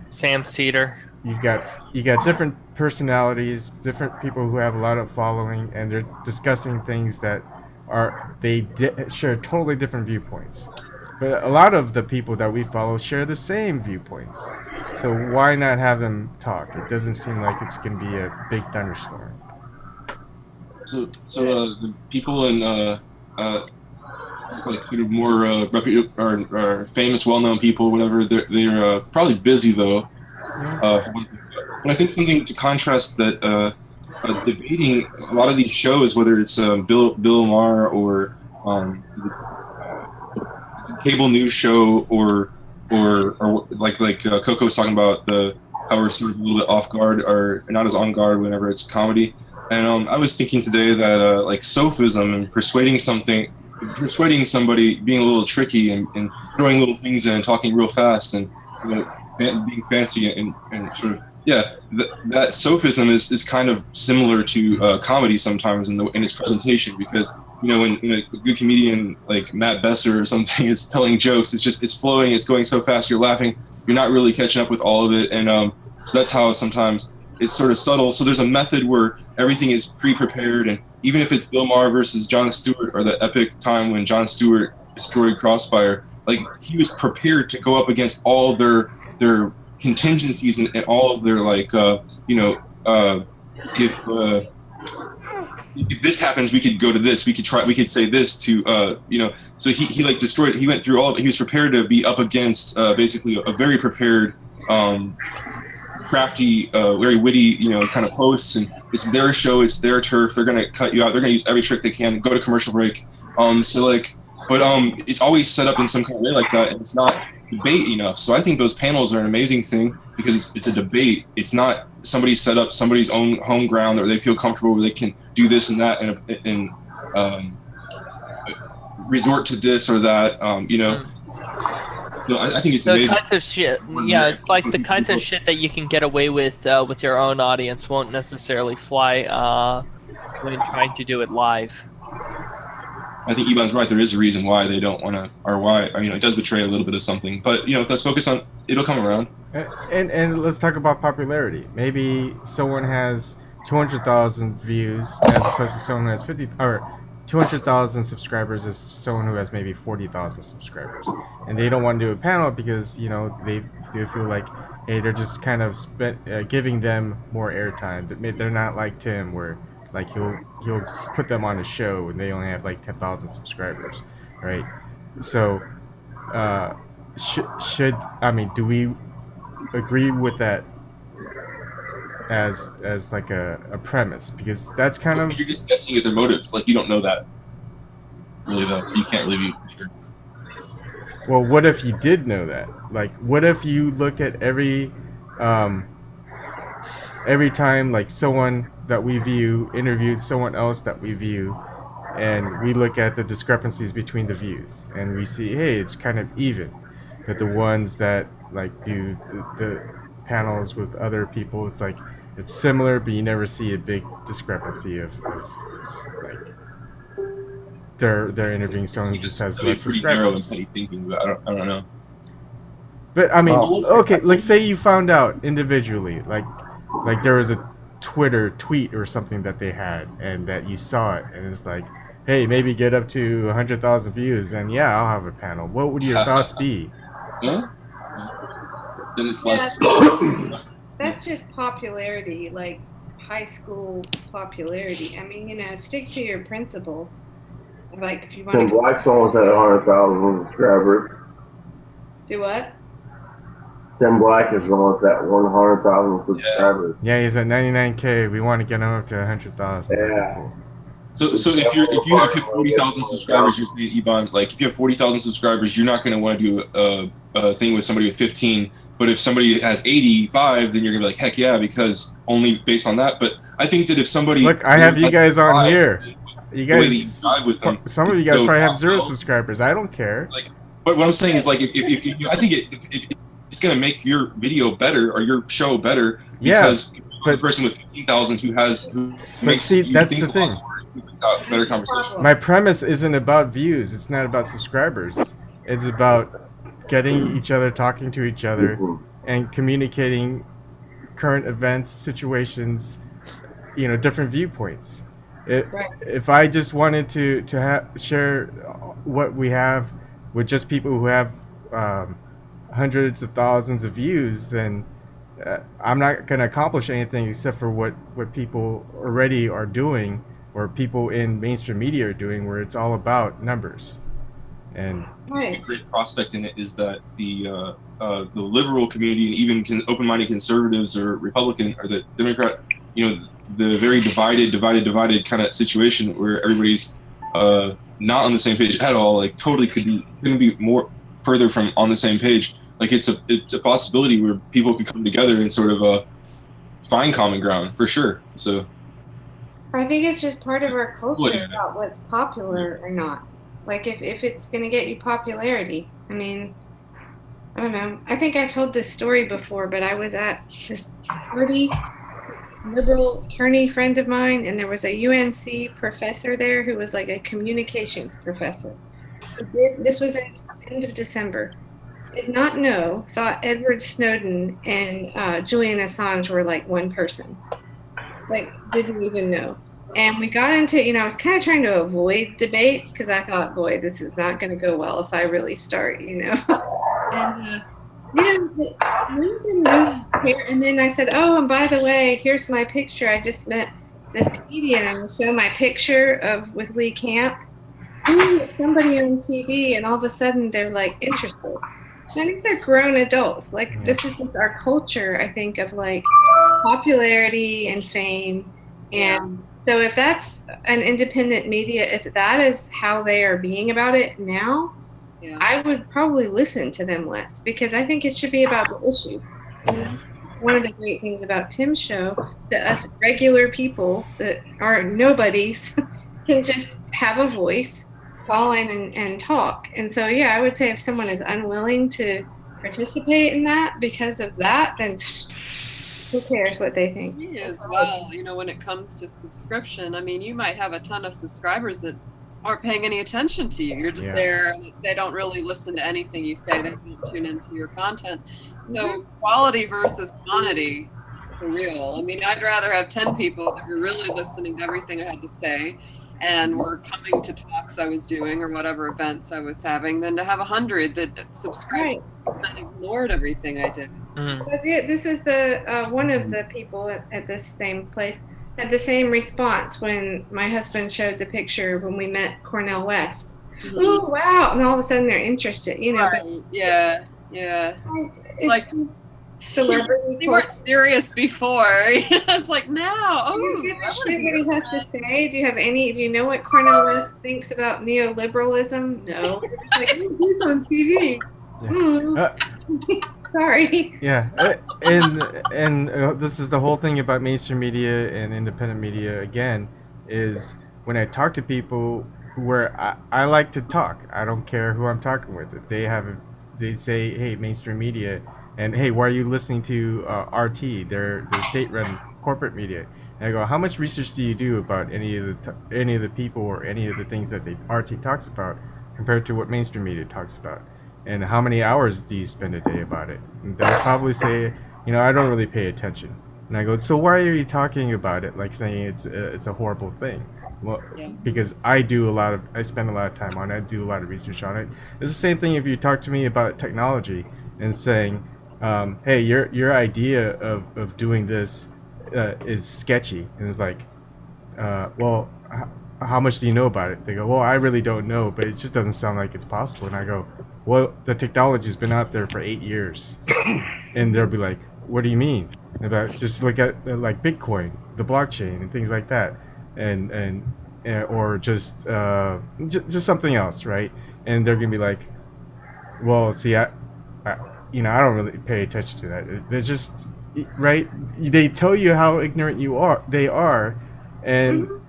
Sam Cedar. You got different personalities, different people who have a lot of following, and they're discussing things that share totally different viewpoints. But a lot of the people that we follow share the same viewpoints. So why not have them talk? It doesn't seem like it's going to be a big thunderstorm. So the people in sort of more reputable or famous, well-known people, whatever. They're probably busy though. But I think something to contrast that debating a lot of these shows, whether it's Bill Maher or the cable news show, or like Coco was talking about how we're sort of a little bit off guard or not as on guard whenever it's comedy. And I was thinking today that sophism and persuading somebody, being a little tricky and throwing little things in and talking real fast and being fancy and sort of that sophism is kind of similar to comedy sometimes in its presentation, because when a good comedian like Matt Besser or something is telling jokes, it's flowing, it's going so fast, you're laughing, you're not really catching up with all of it, and so that's how sometimes it's sort of subtle. So there's a method where everything is pre-prepared, and even if it's Bill Maher versus Jon Stewart, or the epic time when Jon Stewart destroyed Crossfire, he was prepared to go up against all their contingencies and all of their if this happens, we could go to this, we could say this to so he destroyed, he went through all of it. He was prepared to be up against basically a very prepared crafty, very witty, kind of hosts, and it's their show, it's their turf. They're gonna cut you out. They're gonna use every trick they can. Go to commercial break. But it's always set up in some kind of way like that, and it's not debate enough. So I think those panels are an amazing thing, because it's a debate. It's not somebody set up somebody's own home ground, or they feel comfortable where they can do this and that, and resort to this or that. You know. So I think it's the amazing. kinds of shit, yeah, it's like the kinds of shit that you can get away with your own audience won't necessarily fly when trying to do it live. I think Ebon's right. There is a reason why they don't want to, or why. I mean, it does betray a little bit of something. But if let's focus on, it'll come around. And let's talk about popularity. Maybe someone has 200,000 views as opposed to someone who has 50 or 200,000 subscribers as someone who has maybe 40,000 subscribers, and they don't want to do a panel because they feel like, hey, they're just kind of giving them more airtime. But they're not like Tim, where like he'll put them on a show and they only have like 10,000 subscribers, right? So should I mean, do we agree with that as like a premise? Because that's kind of, you're just guessing at their motives. Like, you don't know that really, though. You can't really be sure. Well, what if you did know that? Like, what if you looked at every time like someone that we view interviewed someone else that we view, and we look at the discrepancies between the views, and we see, hey, it's kind of even. But the ones that like do the panels with other people, it's like it's similar, but you never see a big discrepancy of like they're interviewing someone who just has less pretty narrow and subscribers. petty thinking, but I don't know. But I mean, okay, like say you found out individually, like there was a Twitter tweet or something that they had, and that you saw it, and it's like, hey, maybe get up to 100,000 views, and yeah, I'll have a panel. What would your thoughts be? Yeah. Then it's less. That's just popularity, like high school popularity. I mean, stick to your principles. Like if you want Tim to Black's almost at 100,000 subscribers. do what? Tim Black is almost at 100,000 subscribers. Yeah, he's at 99K. We want to get him up to 100,000. Yeah. So if you have 40,000 subscribers, you're saying, Ebon, like if you have 40,000 subscribers, you're not going to want to do a thing with somebody with 15. But if somebody has 85, then you're gonna be like, heck yeah, because only based on that. But I think that if somebody I have you guys on here. You guys, with them, some of you guys probably have 0 subscribers. I don't care. Like, but what I'm saying is, like, if I think it's gonna make your video better or your show better because a person with 15,000 who makes you that's think the thing. Better conversation. My premise isn't about views. It's not about subscribers. It's about getting each other, talking to each other, and communicating current events, situations, different viewpoints. If I just wanted to share what we have with just people who have hundreds of thousands of views, then I'm not going to accomplish anything except for what people already are doing, or people in mainstream media are doing, where it's all about numbers. And a great prospect in it is that the liberal community and even open-minded conservatives or Republican or the Democrat, the very divided kind of situation where everybody's not on the same page at all, like totally couldn't be more further from on the same page. Like it's a possibility where people could come together and sort of find common ground for sure. So I think it's just part of our culture about what's popular or not. Like if it's going to get you popularity. I mean, I don't know. I think I told this story before, but I was at this party, liberal attorney friend of mine, and there was a UNC professor there who was like a communications professor. This was at the end of December. Did not know, thought Edward Snowden and Julian Assange were like one person. Like, didn't even know. And we got into, I was kind of trying to avoid debates because I thought, boy, this is not going to go well if I really start, And, none of them really care. And then I said, oh, and by the way, here's my picture. I just met this comedian, and I show my picture with Lee Camp. And it's somebody on TV, and all of a sudden they're like interested. And these are grown adults. Like, this is just our culture, I think, of like popularity and fame. And so if that's an independent media, if that is how they are being about it now, I would probably listen to them less, because I think it should be about the issues. And that's one of the great things about Tim's show, that us regular people that are nobodies can just have a voice call in and talk. And so, yeah, I would say if someone is unwilling to participate in that because of that, then who cares what they think? Me as well. You know, when it comes to subscription, I mean, you might have a ton of subscribers that aren't paying any attention to you. You're just there. They don't really listen to anything you say. They don't tune into your content. So quality versus quantity, for real. I mean, I'd rather have 10 people that were really listening to everything I had to say and were coming to talks I was doing or whatever events I was having than to have 100 that subscribed and ignored everything I did. But this is the one of the people at this same place had the same response when my husband showed the picture when we met Cornell West. Oh wow! And all of a sudden they're interested, you know. Right. Yeah. It's like just celebrity. We weren't serious before. It's like now. Do you give a shit what he has to say? Do you know what Cornell West thinks about neoliberalism? No. It's like, he's on TV. Sorry. Yeah, and this is the whole thing about mainstream media and independent media again, is when I talk to people I like to talk. I don't care who I'm talking with. If they say, hey, mainstream media, and hey, why are you listening to RT? They're state-run corporate media. And I go, how much research do you do about any of the people or any of the things that RT talks about compared to what mainstream media talks about? And how many hours do you spend a day about it? And they'll probably say, I don't really pay attention. And I go, so why are you talking about it? Like saying it's a horrible thing. Well, because I spend a lot of time on it. I do a lot of research on it. It's the same thing if you talk to me about technology and saying, hey, your idea of doing this is sketchy. And it's like, well, how much do you know about it? They go, well, I really don't know, but it just doesn't sound like it's possible. And I go, well, the technology's been out there for 8 years. And they'll be like, what do you mean? About just look at like Bitcoin, the blockchain, and things like that, and or just something else, right? And they're gonna be like, well, see, I don't really pay attention to that. They're just right. They tell you how ignorant they are, and.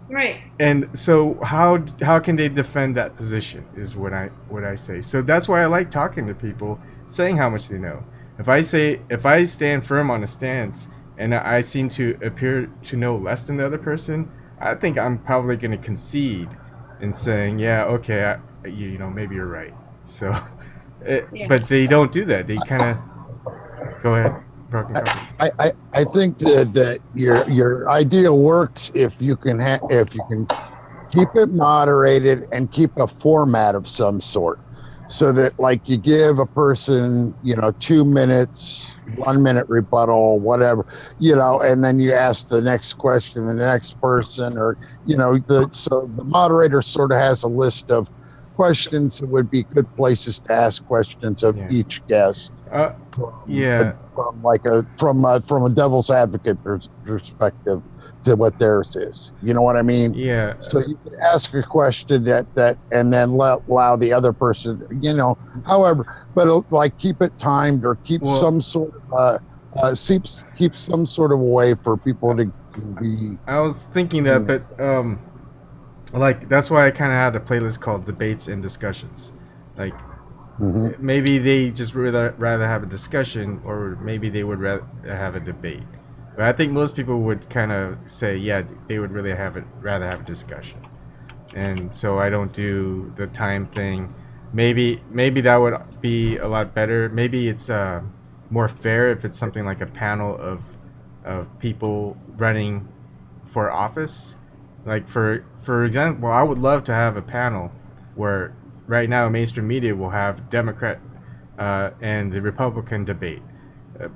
Right. And so how can they defend that position is what I say. So that's why I like talking to people, saying how much they know. If I stand firm on a stance and I seem to appear to know less than the other person, I think I'm probably going to concede in saying, yeah, okay, maybe you're right. So, but they don't do that. They kind of go ahead. I think that your idea works if you can keep it moderated and keep a format of some sort, so that like you give a person 2 minutes, 1 minute rebuttal, whatever, and then you ask the next question, the next person, or so the moderator sort of has a list of questions that would be good places to ask questions of each guest. From a devil's advocate perspective to what theirs is. You know what I mean? Yeah. So you can ask a question that and then allow the other person, however, but like keep it timed or keep some sort of keep some sort of way for people to be. I was thinking that, but like that's why I kind of had a playlist called Debates and Discussions. Like maybe they just rather have a discussion, or maybe they would rather have a debate. But I think most people would kind of say, yeah, they would really rather have a discussion. And so I don't do the time thing. Maybe that would be a lot better. Maybe it's more fair if it's something like a panel of people running for office. Like for example, I would love to have a panel where right now mainstream media will have Democrat and the Republican debate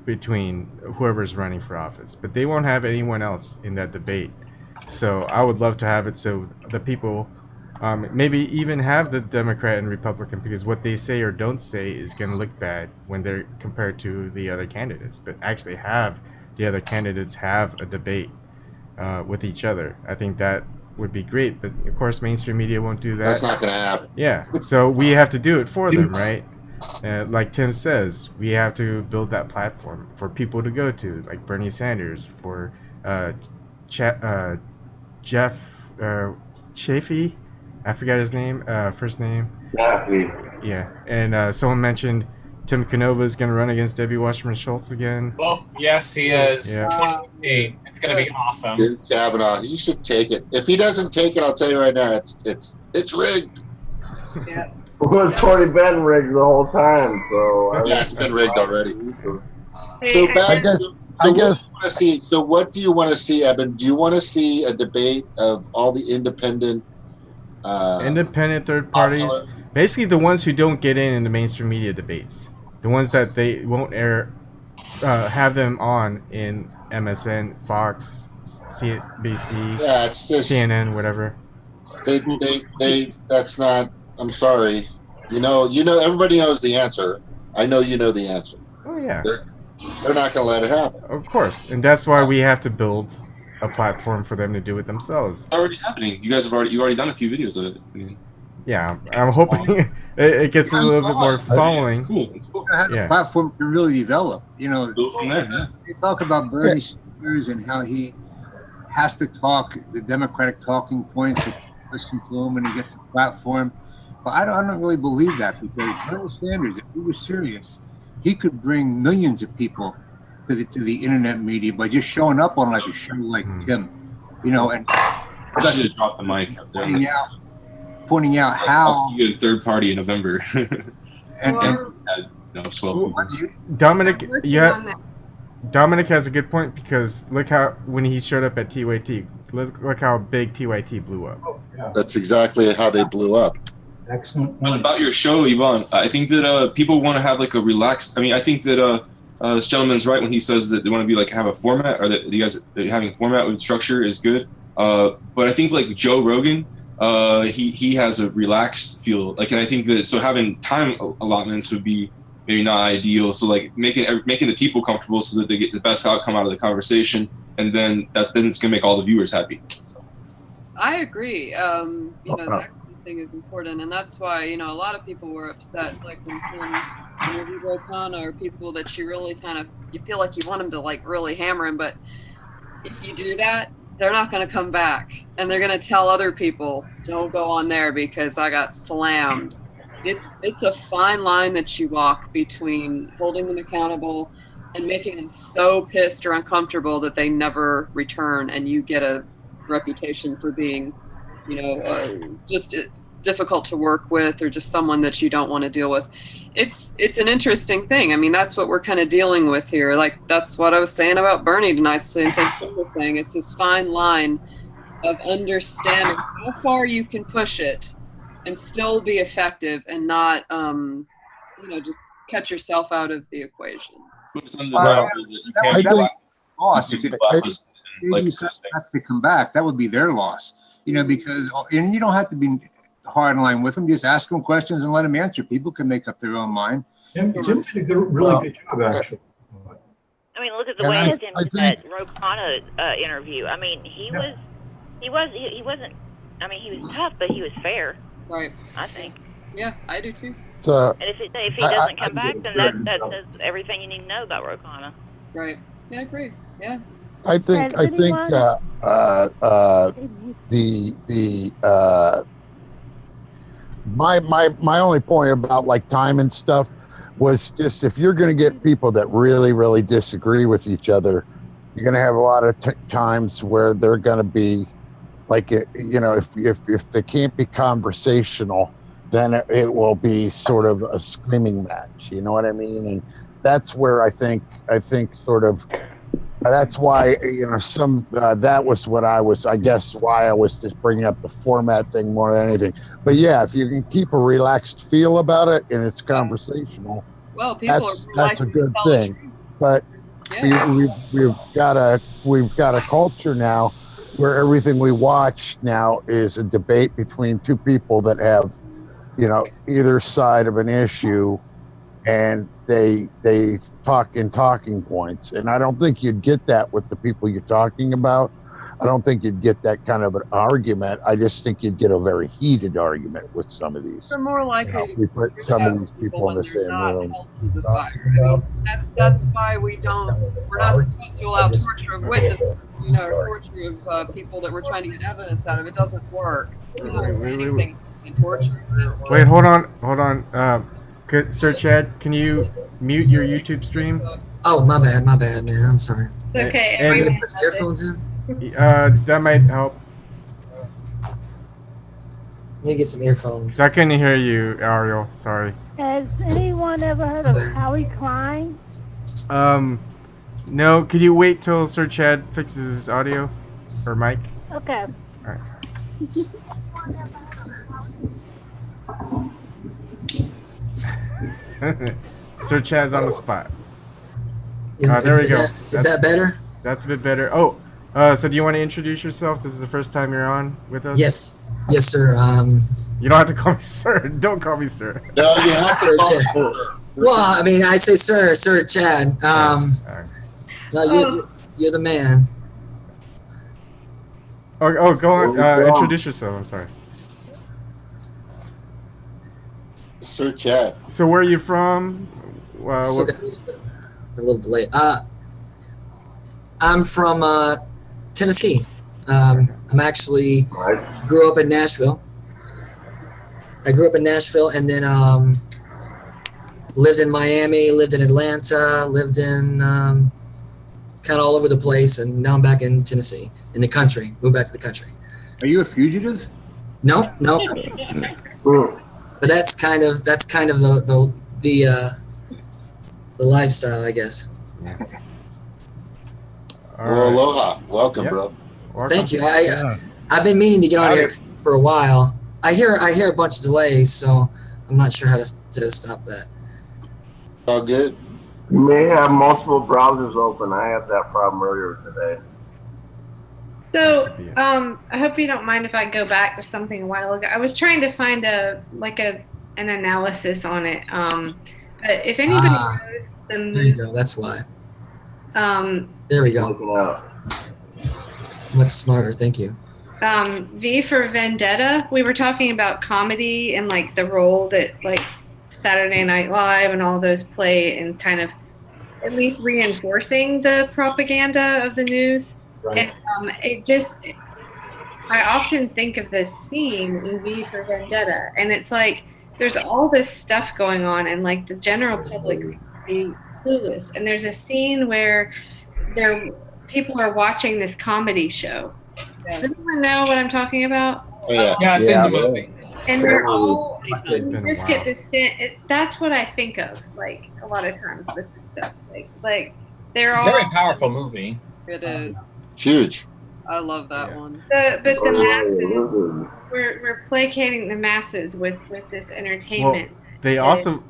between whoever's running for office, but they won't have anyone else in that debate. So I would love to have it so the people maybe even have the Democrat and Republican, because what they say or don't say is going to look bad when they're compared to the other candidates, but actually have the other candidates have a debate with each other. I think that would be great, but of course mainstream media won't do that. That's not going to happen. Yeah, so we have to do it for them, right? Like Tim says, we have to build that platform for people to go to, like Bernie Sanders, for Jeff Chafee, I forgot his name, first name. Exactly. Yeah, and someone mentioned Tim Canova is going to run against Debbie Wasserman Schultz again. Well, yes, he is. Yeah. 2018. It's going to be awesome. Dude, Kavanaugh, he should take it. If he doesn't take it, I'll tell you right now, it's rigged. Yeah. Well, it's already been rigged the whole time, so Yeah, it's been rigged already. Hey, So back I guess. So what do you want to see, Eben? Do you want to see a debate of all the independent Independent third parties, basically the ones who don't get in the mainstream media debates, the ones that they won't air, have them on in MSN, Fox, CNBC, Yeah, it's just CNN, whatever. They that's not. I'm sorry. You know. Everybody knows the answer. I know you know the answer. Oh yeah. They're not going to let it happen. Of course, and that's why we have to build a platform for them to do it themselves. It's already happening. You guys have already done a few videos of it. I mean, Yeah, I'm hoping it gets a little bit more following. It's cool. It's cool. How the platform can really develop. You know, Go from there. Yeah. they talk about Bernie Sanders and how he has to talk the Democratic talking points, and listen to him, and he gets a platform. But I don't really believe that, because Bernie Sanders, if he was serious, he could bring millions of people to the internet media by just showing up on like a show like Tim, you know, and I should have dropped the mic up there. pointing out how. I'll see you in third party in November. and swell. Dominic, yeah, Dominic has a good point, because look how when he showed up at TYT, look how big TYT blew up. That's exactly how they blew up. Excellent. But about your show, Ebon, I think that people want to have like a relaxed. I mean, I think that this gentleman's right when he says that they want to be like have a format, or that you guys having format with structure is good. But I think like Joe Rogan, he has a relaxed feel. Like, and I think that so having time allotments would be maybe not ideal. So like making the people comfortable so that they get the best outcome out of the conversation, and then it's gonna make all the viewers happy. So. I agree. You know, that thing is important, and that's why, you know, a lot of people were upset, like when Tim interviewed O'Connor, or people that you really kind of, you feel like you want him to like really hammer him, but if you do that, they're not going to come back, and they're going to tell other people, don't go on there because I got slammed. It's a fine line that you walk between holding them accountable and making them so pissed or uncomfortable that they never return, and you get a reputation for being, you know, just difficult to work with, or just someone that you don't want to deal with. It's an interesting thing. I mean, that's what we're kind of dealing with here. Like, that's what I was saying about Bernie tonight. Same thing I was saying. It's this fine line of understanding how far you can push it and still be effective, and not, you know, just cut yourself out of the equation. Loss. If they decide not to come back, that would be their loss. You know, because, and you don't have to be hard line with them. Just ask them questions and let them answer. People can make up their own mind. Tim did a really good job, actually. I mean, look at the way Tim did that Ro Khanna interview. I mean, he wasn't. I mean, he was tough, but he was fair. Right. I think. Yeah, I do too. So, and if he doesn't come back, then that says everything you need to know about Ro Khanna. Right. Yeah, I agree. Yeah. I think my only point about like time and stuff was just, if you're going to get people that really disagree with each other, you're going to have a lot of times where they're going to be like, you know, if they can't be conversational, then it will be sort of a screaming match. You know what I mean? And that's where I think sort of. That's why, you know, that was what I guess why I was just bringing up the format thing more than anything. But yeah, if you can keep a relaxed feel about it and it's conversational, well, people that's a good thing. But we've got a culture now where everything we watch now is a debate between two people that have, you know, either side of an issue, and they talk in talking points. And I don't think you'd get that with the people you're talking about. I don't think you'd get that kind of an argument. I just think you'd get a very heated argument with some of these. They're more likely If we put some of these people in the same room. to the fire. I mean, that's why we're not supposed to allow torture of witnesses, torture of people that we're trying to get evidence out of. It doesn't work. People don't say anything in torture. Wait, hold on. Sir Chad, can you mute your YouTube stream? Oh, my bad, man. I'm sorry. It's okay. And- Are you gonna put earphones in? That might help. Let me get some earphones. 'Cause I couldn't hear you, Ariel. Sorry. Has anyone ever heard of Howie Klein? No. Could you wait till Sir Chad fixes his audio or mic? Okay. All right. Sir Chad's on the spot. There we go. Is that better? That's a bit better. Oh, so do you want to introduce yourself? This is the first time you're on with us? Yes, sir. You don't have to call me sir. Don't call me sir. No, you have to call Chad. Well, I mean, I say Sir Chad. No, you're the man. Oh, go on. Introduce yourself. I'm sorry. Sir Chad. So where are you from? A little delay. I'm from Tennessee. I'm actually grew up in Nashville. I grew up in Nashville and then lived in Miami, lived in Atlanta, lived in kind of all over the place, and now I'm back in Tennessee, in the country. Moved back to the country. Are you a fugitive? No. But that's kind of the lifestyle, I guess. Yeah. Well, aloha. Welcome, bro. Welcome. Thank you. I've been meaning to get on here for a while. I hear a bunch of delays, so I'm not sure how to stop that. All good. You may have multiple browsers open. I had that problem earlier today. So, I hope you don't mind if I go back to something a while ago. I was trying to find an analysis on it. But if anybody knows the movie, There you go. That's why. There we go. Much smarter. Thank you. V for Vendetta, we were talking about comedy and like the role that like Saturday Night Live and all those play in kind of at least reinforcing the propaganda of the news. Right. And I often think of this scene in V for Vendetta, and it's like there's all this stuff going on, and like the general public seems to be clueless. And there's a scene where people are watching this comedy show. Yes. Does anyone know what I'm talking about? Oh, yeah. Yeah, it's in the movie. And they're all It's been a just while. get this. That's what I think of, like a lot of times with this stuff. Like they're all Very powerful movie. It is. Huge. I love that one. but the masses. We're placating the masses with this entertainment. They also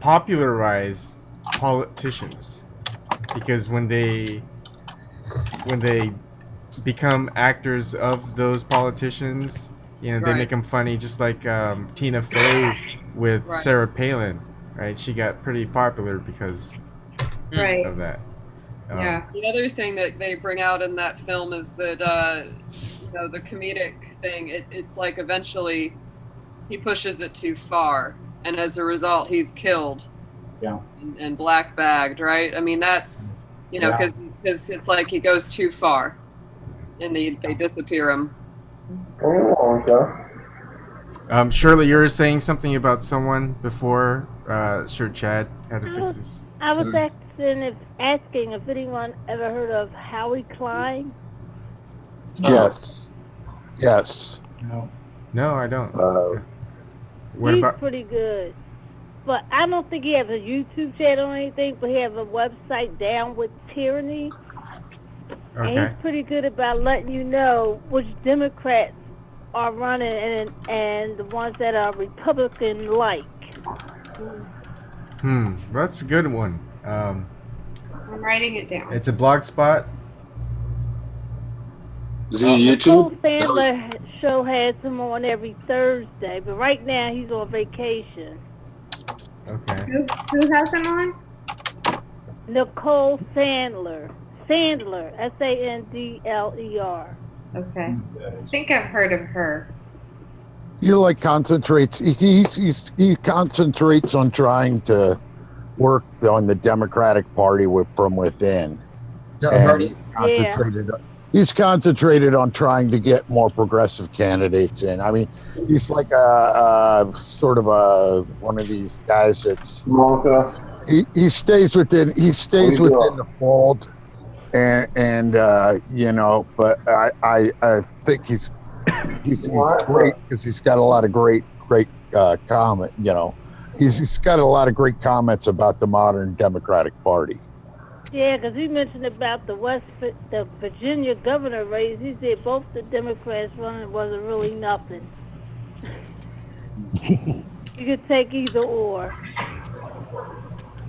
popularize politicians because when they become actors of those politicians, they Right. make them funny, just like Tina Fey with Right. Sarah Palin, right? She got pretty popular because Right. of that. Yeah. The other thing that they bring out in that film is that the comedic thing. It's like eventually he pushes it too far, and as a result, he's killed. Yeah. And black bagged, right? I mean, that's Yeah. because it's like he goes too far, and they disappear him. Shirley, you were saying something about someone before. Sure, Chad had to fix his. I was asking if anyone ever heard of Howie Klein. Yes. No, I don't. What He's about? pretty good. But I don't think he has a YouTube channel or anything, but he has a website, Down with Tyranny. And Okay. he's pretty good about letting you know which Democrats are running and the ones that are Republican-like. That's a good one. I'm writing it down. It's a blog spot. Is he YouTube? Nicole Sandler show has him on every Thursday, but right now he's on vacation. Okay. Who has him on? Nicole Sandler Sandler, Sandler. Okay. I think I've heard of her. He like concentrates. He concentrates on trying to work on the Democratic Party from within. And he's concentrated on trying to get more progressive candidates in. I mean, he's like a sort of one of these guys that's he stays within the fold, and you know. But I think he's great because he's got a lot of great comment. You know, he's got a lot of great comments about the modern Democratic Party. Yeah, because he mentioned about the Virginia governor race. He said both the Democrats running wasn't really nothing. You could take either or.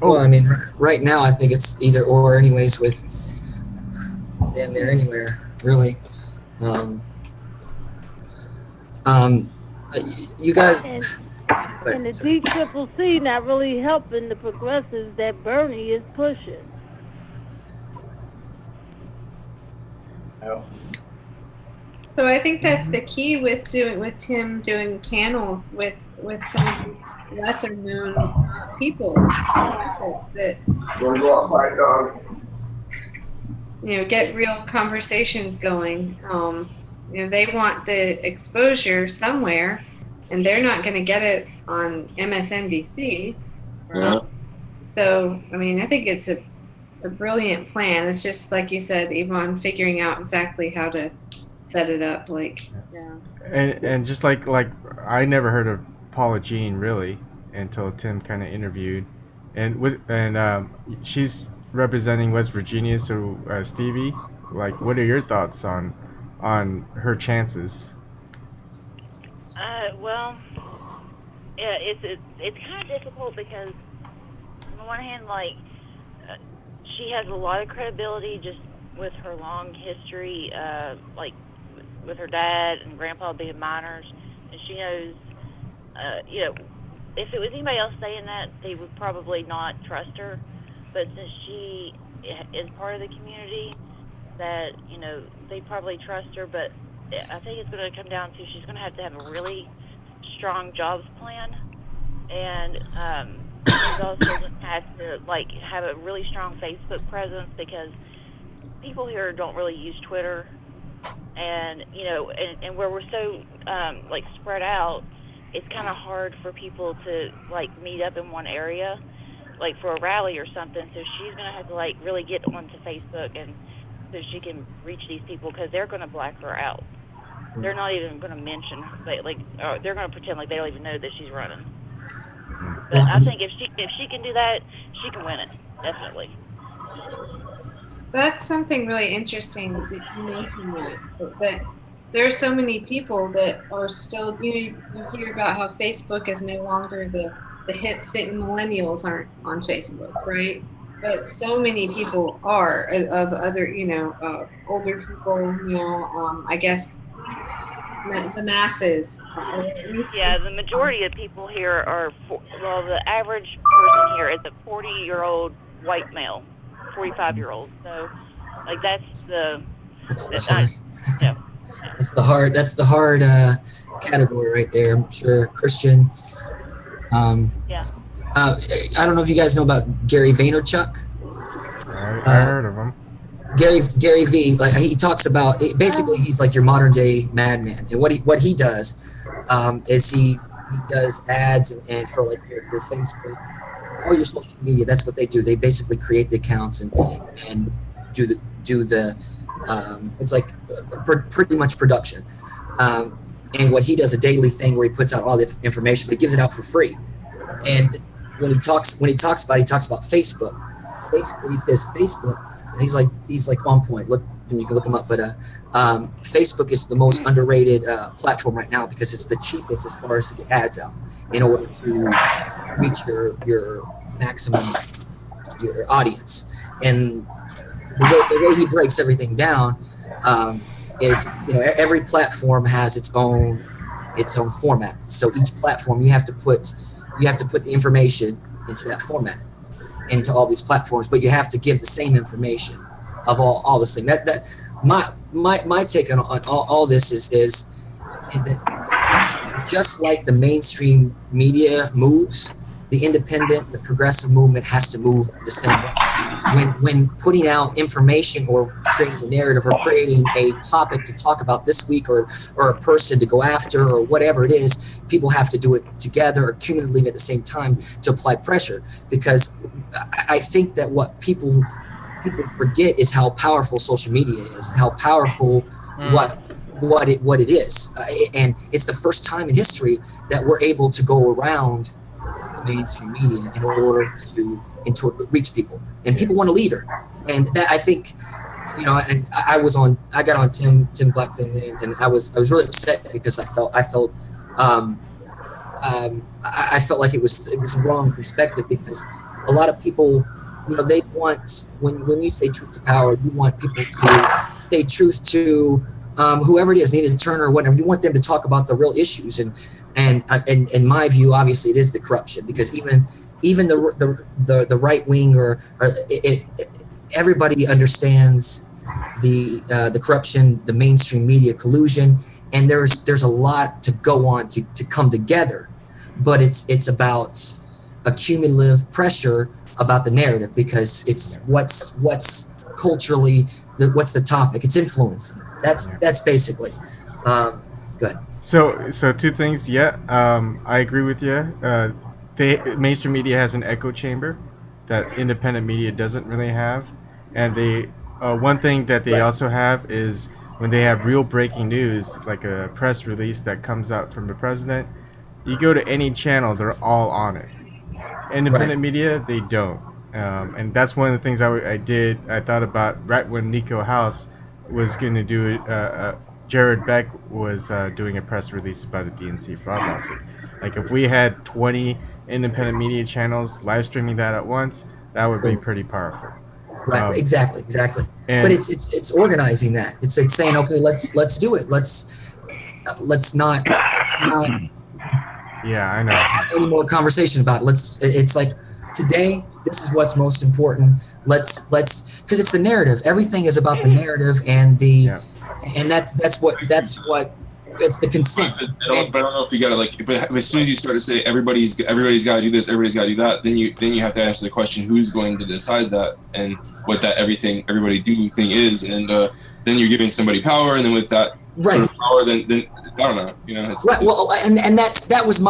Well, I mean, right now I think it's either or, anyways. With damn near anywhere, really. You guys. And the DCCC not really helping the progressives that Bernie is pushing. So I think that's the key with Tim doing panels with some of these lesser known people that get real conversations going. They want the exposure somewhere, and they're not going to get it on MSNBC. Right? So I mean, I think it's a brilliant plan. It's just like you said, Ebon, figuring out exactly how to set it up. And just like I never heard of Paula Jean really until Tim kind of interviewed, and she's representing West Virginia. So Stevie, what are your thoughts on her chances? Well, yeah, it's kind of difficult because on the one hand, she has a lot of credibility just with her long history, with her dad and grandpa being miners, and she knows, if it was anybody else saying that, they would probably not trust her, but since she is part of the community, that, they probably trust her, but I think it's going to come down to she's going to have a really strong jobs plan, and she's also going to have to have a really strong Facebook presence because people here don't really use Twitter, and and where we're so spread out, it's kind of hard for people to meet up in one area, for a rally or something. So she's going to have to really get onto Facebook and so she can reach these people because they're going to black her out. They're not even going to mention her. They're going to pretend like they don't even know that she's running. But I think if she can do that, she can win it, definitely. That's something really interesting that you mentioned that there are so many people that are still, you hear about how Facebook is no longer the hip thing. Millennials aren't on Facebook, right? But so many people are of other, older people, I guess the masses. Yeah, the majority of people here are, the average person here is a 40-year-old white male, 45-year-old. So, that's the hard category right there. I'm sure Christian. Yeah. I don't know if you guys know about Gary Vaynerchuk. I heard of him. Gary V, he talks about basically he's like your modern day madman, and what he does is he does ads and for your Facebook, all your social media. That's what they do. They basically create the accounts and do the it's pretty much production. And what he does a daily thing where he puts out all the information, but he gives it out for free. And when he talks about Facebook. Basically, his Facebook, and he's on point. Look, you can look him up. But Facebook is the most underrated platform right now because it's the cheapest as far as to get ads out in order to reach your maximum your audience. And the way he breaks everything down is every platform has its own format. So each platform you have to put the information into that format, into all these platforms, but you have to give the same information of all this thing. That my take on all this is that just like the mainstream media moves, the independent, the progressive movement has to move the same way. When putting out information or creating a narrative or creating a topic to talk about this week or a person to go after or whatever it is, people have to do it together or cumulatively at the same time to apply pressure. Because I think that what people forget is how powerful social media is, how powerful what it is, and it's the first time in history that we're able to go around mainstream media in order to reach people, and people want a leader. And that, I think, you know, and I got on Tim Black thing, and I was really upset because I felt like it was the wrong perspective, because a lot of people, you know, they want, when you say truth to power, you want people to say truth to whoever it is, Nina Turner or whatever. You want them to talk about the real issues, and in my view, obviously, it is the corruption, because even the right wing or everybody understands the corruption, the mainstream media collusion, and there's a lot to go on to come together, but it's about a cumulative pressure about the narrative, because it's what's culturally what's the topic, it's influencing. That's basically good. So two things. Yeah, I agree with you. Mainstream media has an echo chamber that independent media doesn't really have, and one thing that they also have is when they have real breaking news, like a press release that comes out from the president. You go to any channel, they're all on it. Independent media, they don't. And that's one of the things I thought about right when Nico House was going to do it. Jared Beck was doing a press release about a DNC fraud lawsuit. Like, if we had 20 independent media channels live streaming that at once, that would be pretty powerful. Right, exactly. But it's organizing that. It's saying, okay, let's do it. Let's not yeah, I know. Have any more conversation about it. It's like, today, this is what's most important. Let's because it's the narrative. Everything is about the narrative, and and that's what it's the consent. But I don't know if you gotta but as soon as you start to say everybody's got to do this, everybody's got to do that, then you have to answer the question, who's going to decide that, and what that everybody do thing is, and then you're giving somebody power, and then with that sort of power, then I don't know, you know. Right. Well, and that was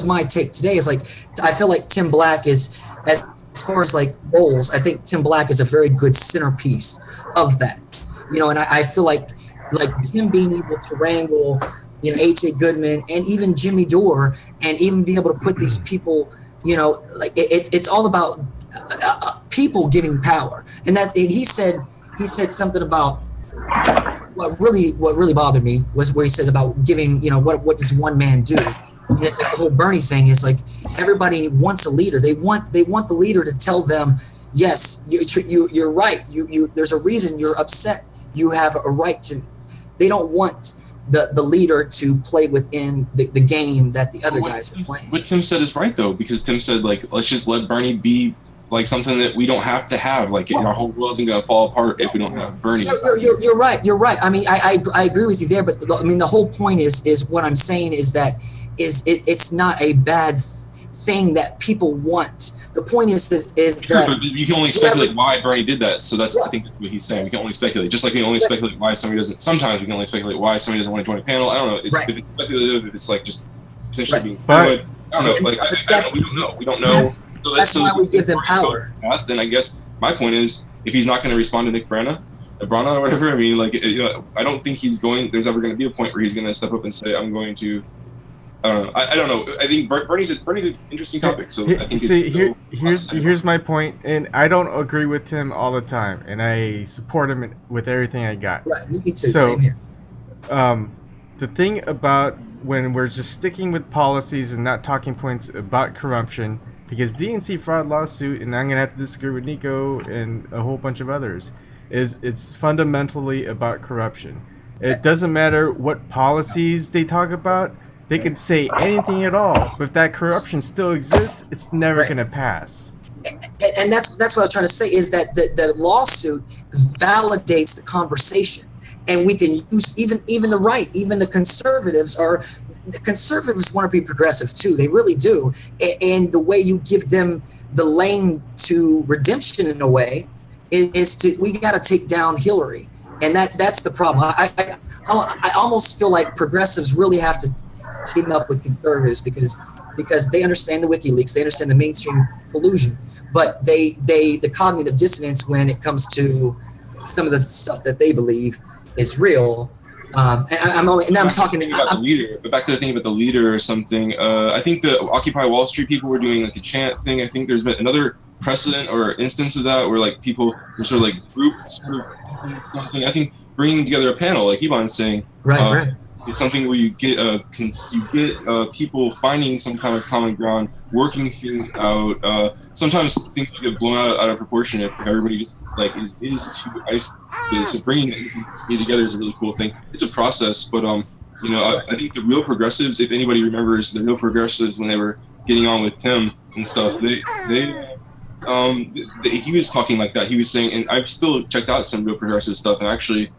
my take today. Is like, I feel like Tim Black is, as far as like roles, I think Tim Black is a very good centerpiece of that. You know, and I feel like him being able to wrangle, you know, H.A. Goodman and even Jimmy Dore, and even be able to put these people, you know, like it's all about people getting power. And he said something about what really bothered me was where he said about giving, you know, what does one man do? And it's like the whole Bernie thing is like, everybody wants a leader. They want the leader to tell them, yes, you're right. You there's a reason you're upset. You have a right to. They don't want the leader to play within the game that the other guys are playing. What Tim said is right, though, because Tim said, like, let's just let Bernie be like something that we don't have to have. Like, our whole world isn't going to fall apart if we don't have Bernie. You're right. You're right. I mean, I agree with you there, but I mean, the whole point is what I'm saying is that it's not a bad thing that people want. The point is that but you can only speculate why Bernie did that. So I think that's what he's saying. We can only speculate. Just like we can only speculate why somebody doesn't. Sometimes we can only speculate why somebody doesn't want to join a panel. I don't know. If it's speculative, if it's like just potentially being. But I don't know. Like we don't know. We don't know. That's why we give them power. Then I guess my point is, if he's not going to respond to Nick Brana or whatever, I mean, like, you know, I don't think there's ever going to be a point where he's going to step up and say, I'm going to. I don't know. I don't know. I think Bernie's an interesting topic. So I think here's my point, and I don't agree with him all the time, and I support him with everything I got. Right, me too. So, same here. The thing about when we're just sticking with policies and not talking points about corruption, because DNC fraud lawsuit, and I'm gonna have to disagree with Nico and a whole bunch of others, is it's fundamentally about corruption. It doesn't matter what policies they talk about. They could say anything at all, but if that corruption still exists, it's never going to pass. and that's what I was trying to say, is that the lawsuit validates the conversation, and we can use even the right, even the conservatives want to be progressive too. They really do, and the way you give them the lane to redemption in a way is we got to take down Hillary, and that's the problem. I almost feel like progressives really have to team up with conservatives because they understand the WikiLeaks, they understand the mainstream collusion, but the cognitive dissonance when it comes to some of the stuff that they believe is real. And I'm talking about the leader, but back to the thing about the leader or something. I think the Occupy Wall Street people were doing like a chant thing. I think there's been another precedent or instance of that where like people were sort of like group sort of something. I think bringing together a panel, like Ebon's saying, right. It's something where you get people finding some kind of common ground, working things out. Sometimes things get blown out of proportion if everybody just like is too isolated. So bringing it together is a really cool thing. It's a process, but I think the real progressives, if anybody remembers the real progressives when they were getting on with Tim and stuff, he was talking like that. He was saying, and I've still checked out some real progressive stuff, and actually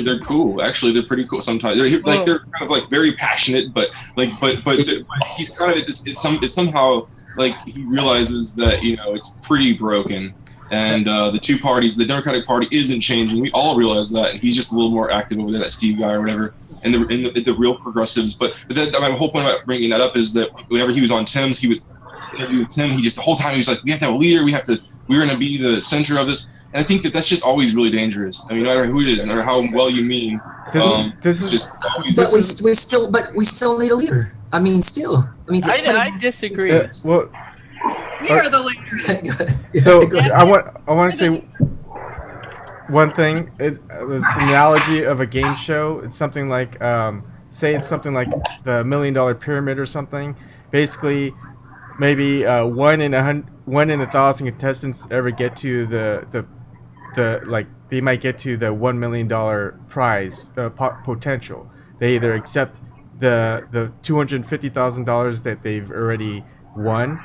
they're cool. Actually, they're pretty cool sometimes. They're kind of like very passionate, but he's kind of it's somehow like he realizes that it's pretty broken, and the two parties, the Democratic Party isn't changing. We all realize that, and he's just a little more active over there, that Steve guy or whatever, and the real progressives. But my whole point about bringing that up is that whenever he was on Tim's, he was interviewing with Tim. He just the whole time he was like, we have to have a leader. We're going to be the center of this. And I think that's just always really dangerous. I mean, no matter who it is, no matter how well you mean, we still need a leader. I I disagree. We are the leaders. So I want to say one thing. It's an analogy of a game show. It's something like say it's something like the $1 Million Pyramid or something. Basically, maybe one in 1,000 contestants ever get to the they might get to the $1 million prize potential. They either accept the $250,000 that they've already won,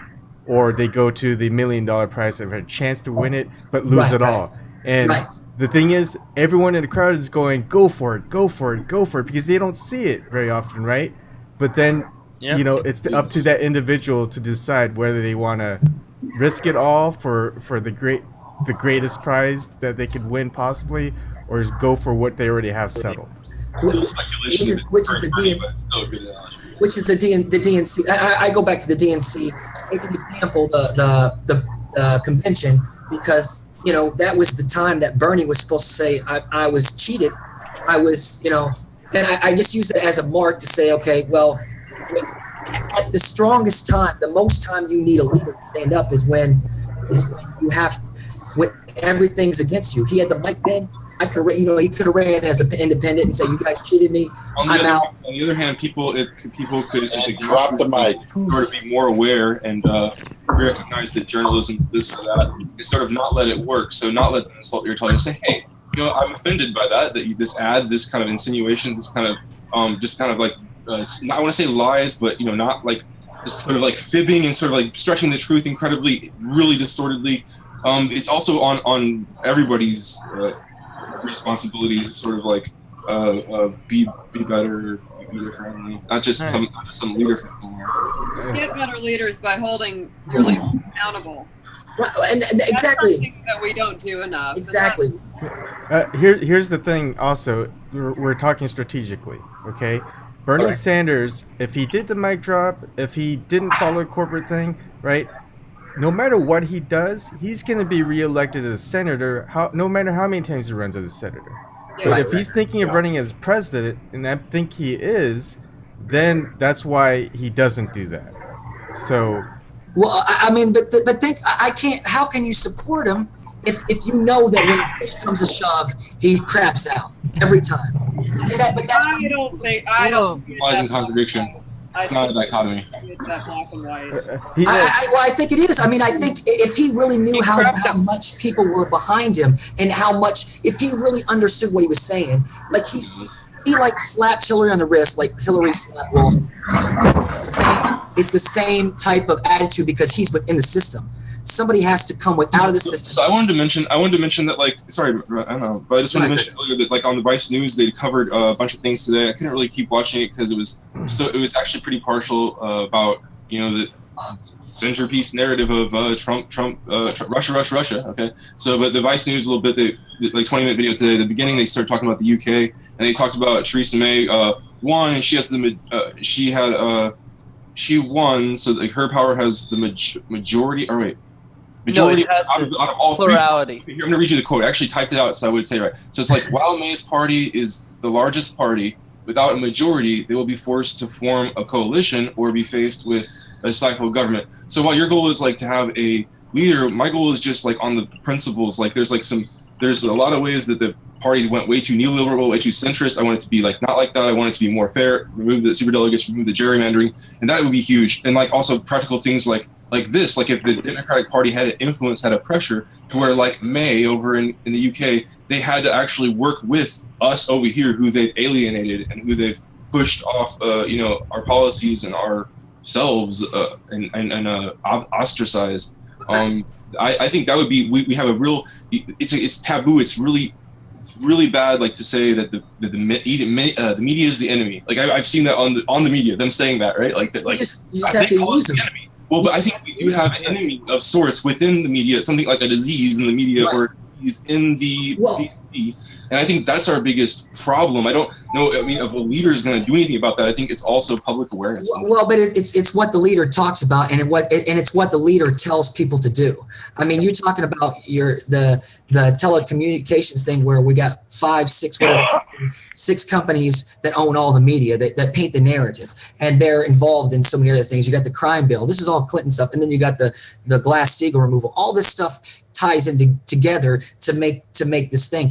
or they go to the $1 million prize and have a chance to win it but lose it all. And the thing is, everyone in the crowd is going, go for it, go for it, go for it, because they don't see it very often, right? But then it's up to that individual to decide whether they want to risk it all for the greatest prize that they could win possibly, or go for what they already have settled. Which is the DNC. I go back to the DNC. It's an example, the convention, because that was the time that Bernie was supposed to say, I was cheated. I was, and I just use it as a mark to say, okay, well, at the strongest time, the most time you need a leader to stand up is when everything's against you. He had the mic then. He could have ran as an independent and say, "You guys cheated me. I'm out." On the other hand, people could drop the mic, sort of be more aware and recognize that journalism, this or that, and sort of not let it work. So not let them insult your intelligence. Say, hey, I'm offended by that this ad, this kind of insinuation, this kind of just kind of like I want to say lies, but not like just sort of like fibbing and sort of like stretching the truth incredibly, really distortedly. It's also on everybody's responsibility to sort of like be better, be leader friendly, not just some leader from somewhere. Get better leaders by holding your leaders accountable. And exactly. That's something that we don't do enough. Exactly. Here's the thing. Also, we're talking strategically. Okay, Bernie Sanders, if he did the mic drop, if he didn't follow the corporate thing, right? No matter what he does, he's going to be reelected as senator. No matter how many times he runs as a senator. Yeah, but if he's thinking of running as president, and I think he is, then that's why he doesn't do that. So. Well, I mean, but think I can't. How can you support him if you know that when push comes to shove, he craps out every time? I don't. Lies in contradiction. It's not a dichotomy. That black and white. I think it is. I mean, I think if he really knew how much people were behind him and how much, if he really understood what he was saying, like he slapped Hillary on the wrist like Hillary slapped Wolf. It's the same type of attitude because he's within the system. somebody has to come out of the system. So I wanted to mention that, like, sorry, I don't know, but I just wanted to mention earlier that, like, on the Vice News, they covered a bunch of things today. I couldn't really keep watching it because it was actually pretty partial about, you know, the centerpiece narrative of Trump, Russia. Okay, so but the Vice News a little bit, like 20-minute video today. At the beginning, they started talking about the UK, and they talked about Theresa May won, and she won, so like her power has the majority. Or wait. Majority out of all plurality. I'm going to read you the quote. I actually typed it out, so I would say right. So it's like, while May's party is the largest party, without a majority, they will be forced to form a coalition or be faced with a stifled government. So while your goal is like to have a leader, my goal is just like on the principles. Like there's a lot of ways that the party went way too neoliberal, way too centrist. I want it to be like not like that. I want it to be more fair. Remove the superdelegates, remove the gerrymandering, and that would be huge. And like also practical things like this, like if the Democratic Party had an influence, had a pressure to where like May over in the UK, they had to actually work with us over here who they've alienated and who they've pushed off, you know, our policies and ourselves and ostracized. I think that would be, we have a real, it's taboo. It's really bad, like to say that the media is the enemy. Like I've seen that on the media, them saying that, right? Like that, like you just have to use them. Well, but I think you have an enemy of sorts within the media, something like a disease in the media, right, or a disease in the DC. And I think that's our biggest problem. I don't know, I mean, if a leader is going to do anything about that, I think it's also public awareness. Well, but it's what the leader talks about, and it's what the leader tells people to do. I mean, you're talking about the telecommunications thing where we got 6 companies that own all the media that paint the narrative, and they're involved in so many other things. You got the crime bill. This is all Clinton stuff, and then you got the Glass-Steagall removal. All this stuff ties in together to make this thing.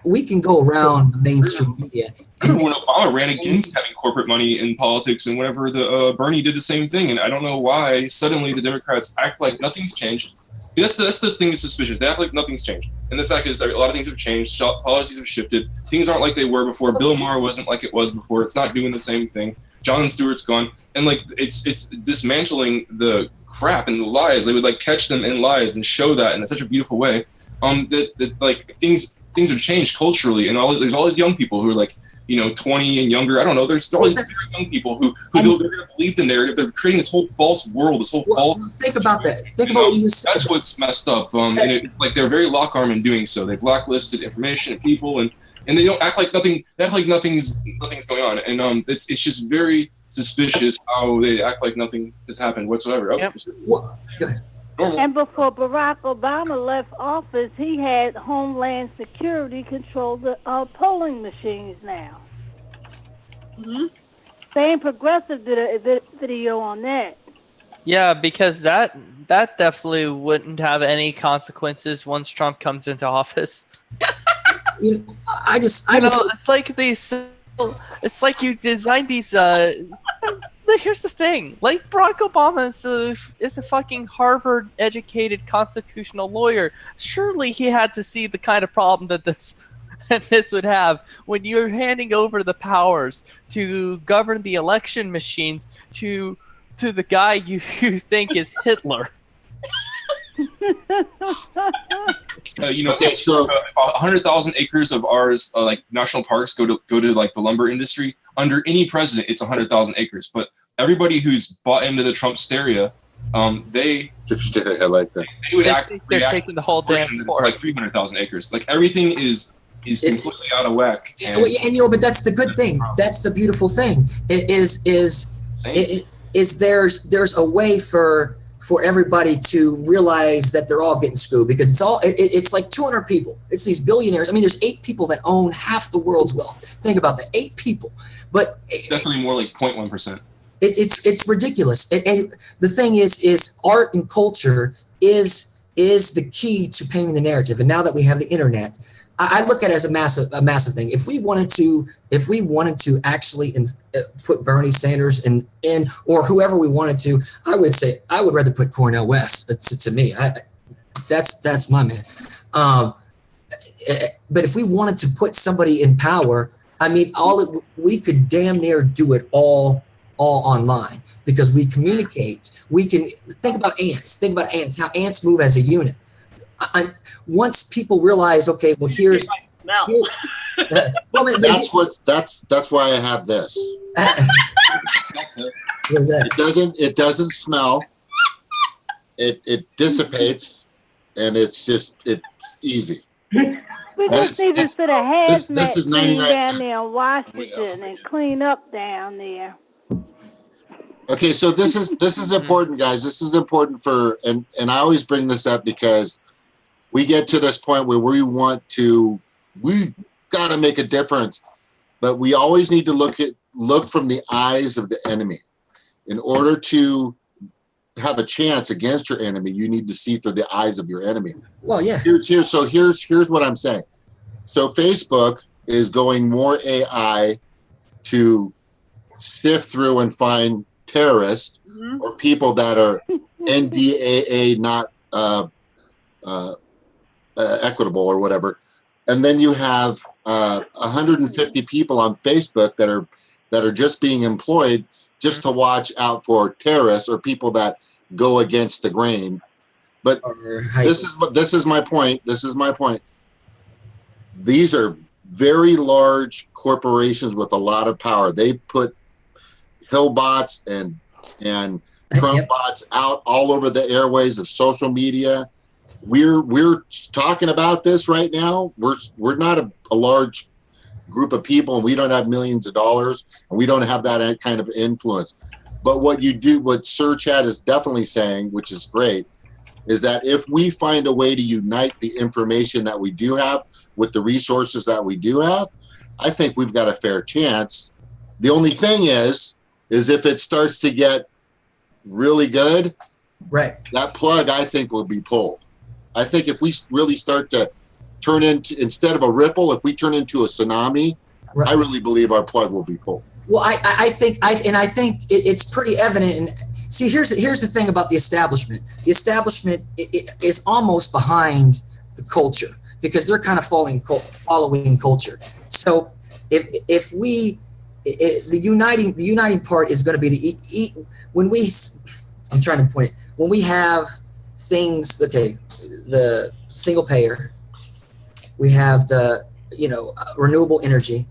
We can go around the mainstream media. I remember when Obama ran against having corporate money in politics, and whenever Bernie did the same thing, and I don't know why suddenly the Democrats act like nothing's changed. That's the thing that's suspicious. They act like nothing's changed, and the fact is that a lot of things have changed. Policies have shifted. Things aren't like they were before. Bill Maher wasn't like it was before. It's not doing the same thing. Jon Stewart's gone, and like it's dismantling the crap and the lies. They would like catch them in lies and show that in such a beautiful way. That like things have changed culturally, and there's all these young people who are like, you know, 20 and younger. I don't know. There's all these very young people who they're going to believe the narrative. They're creating this whole false world, this whole false. Think about that. Think about what you said. That's what's messed up. And like they're very lock arm in doing so. They blacklisted information and people, and they don't act like nothing. They act like nothing's going on, and it's just very suspicious how they act like nothing has happened whatsoever. Yep. And before Barack Obama left office, he had Homeland Security control the polling machines now. Mm-hmm. Same Progressive did a video on that. Yeah, because that definitely wouldn't have any consequences once Trump comes into office. It's like these. It's like you designed these. Here's the thing: like Barack Obama is a fucking Harvard-educated constitutional lawyer. Surely he had to see the kind of problem that this would have when you're handing over the powers to govern the election machines to the guy you think is Hitler. You know, okay, so 100,000 acres of ours, like national parks, go to like the lumber industry. Under any president, it's 100,000 acres. But everybody who's bought into the Trump hysteria, I like that. They would they're taking the whole damn forest. It's like 300,000 acres. Like everything is completely out of whack. And but that's the good thing. That's the beautiful thing. There's a way for everybody to realize that they're all getting screwed, because it's like 200 people. It's these billionaires. I mean, there's 8 people that own half the world's wealth. Think about that, 8 people. But it's definitely more like 0.1%. It's ridiculous. And the thing is art and culture is the key to painting the narrative. And now that we have the internet, I look at it as a massive thing. If we wanted to actually put Bernie Sanders in or whoever we wanted to, I would say I would rather put Cornel West. To me, that's my man. But if we wanted to put somebody in power, I mean, we could damn near do it all all online because we communicate. We can think about ants. Think about ants. How ants move as a unit. Once people realize, okay, well, here's well, that's why I have this. What is that? It doesn't smell. It dissipates, and it's easy. We just need to put a hazmat this is team 99 down cents. there in Washington and clean up down there. Okay, so this is important, guys. This is important and I always bring this up because we get to this point where we got to make a difference, but we always need to look from the eyes of the enemy. In order to have a chance against your enemy, you need to see through the eyes of your enemy. Well, yeah. Here's what I'm saying. So Facebook is going more AI to sift through and find terrorists or people that are NDAA not equitable or whatever. And then you have 150 people on Facebook that are just being employed just to watch out for terrorists or people that go against the grain. But this is my point. This is my point. These are very large corporations with a lot of power. They put Hill bots and Trump bots out all over the airways of social media. We're talking about this right now. We're not a large group of people, and we don't have millions of dollars, and we don't have that kind of influence. But what Sir Chad is definitely saying, which is great, is that if we find a way to unite the information that we do have with the resources that we do have, I think we've got a fair chance. The only thing is if it starts to get really good, right, that plug, I think, will be pulled. I think if we really start to turn into, instead of a ripple, if we turn into a tsunami, right, I really believe our plug will be pulled. Well, I think it's pretty evident. And see, here's the thing about the establishment. The establishment is almost behind the culture because they're kind of following culture. So if the uniting part is going to be I'm trying to point it, when we have things, okay, the single payer, we have the renewable energy.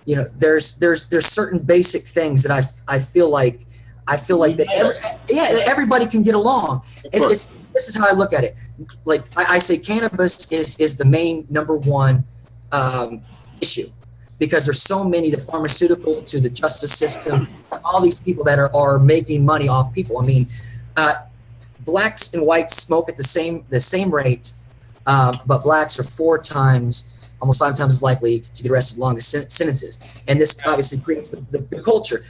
There's certain basic things that I feel like that everybody can get along. This is how I look at it. Like I say, cannabis is the main number one issue because there's so many, the pharmaceutical to the justice system, all these people that are making money off people. I mean, blacks and whites smoke at the same rate, but blacks are almost 5 times as likely to get arrested longest sentences. And this obviously creates the culture.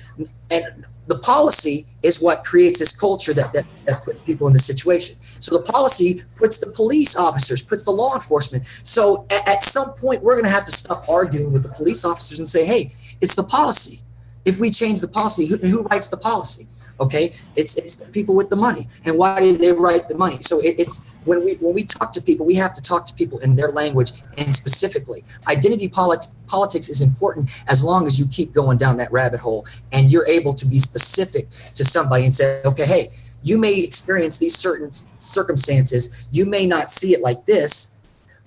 And the policy is what creates this culture that puts people in this situation. So the policy puts the police officers, puts the law enforcement. So at some point, we're going to have to stop arguing with the police officers and say, hey, it's the policy. If we change the policy, who writes the policy? Okay, it's the people with the money. And why did they write the money? So it's when we talk to people, we have to talk to people in their language and specifically. Identity politics is important as long as you keep going down that rabbit hole and you're able to be specific to somebody and say, okay, hey, you may experience these certain circumstances. You may not see it like this,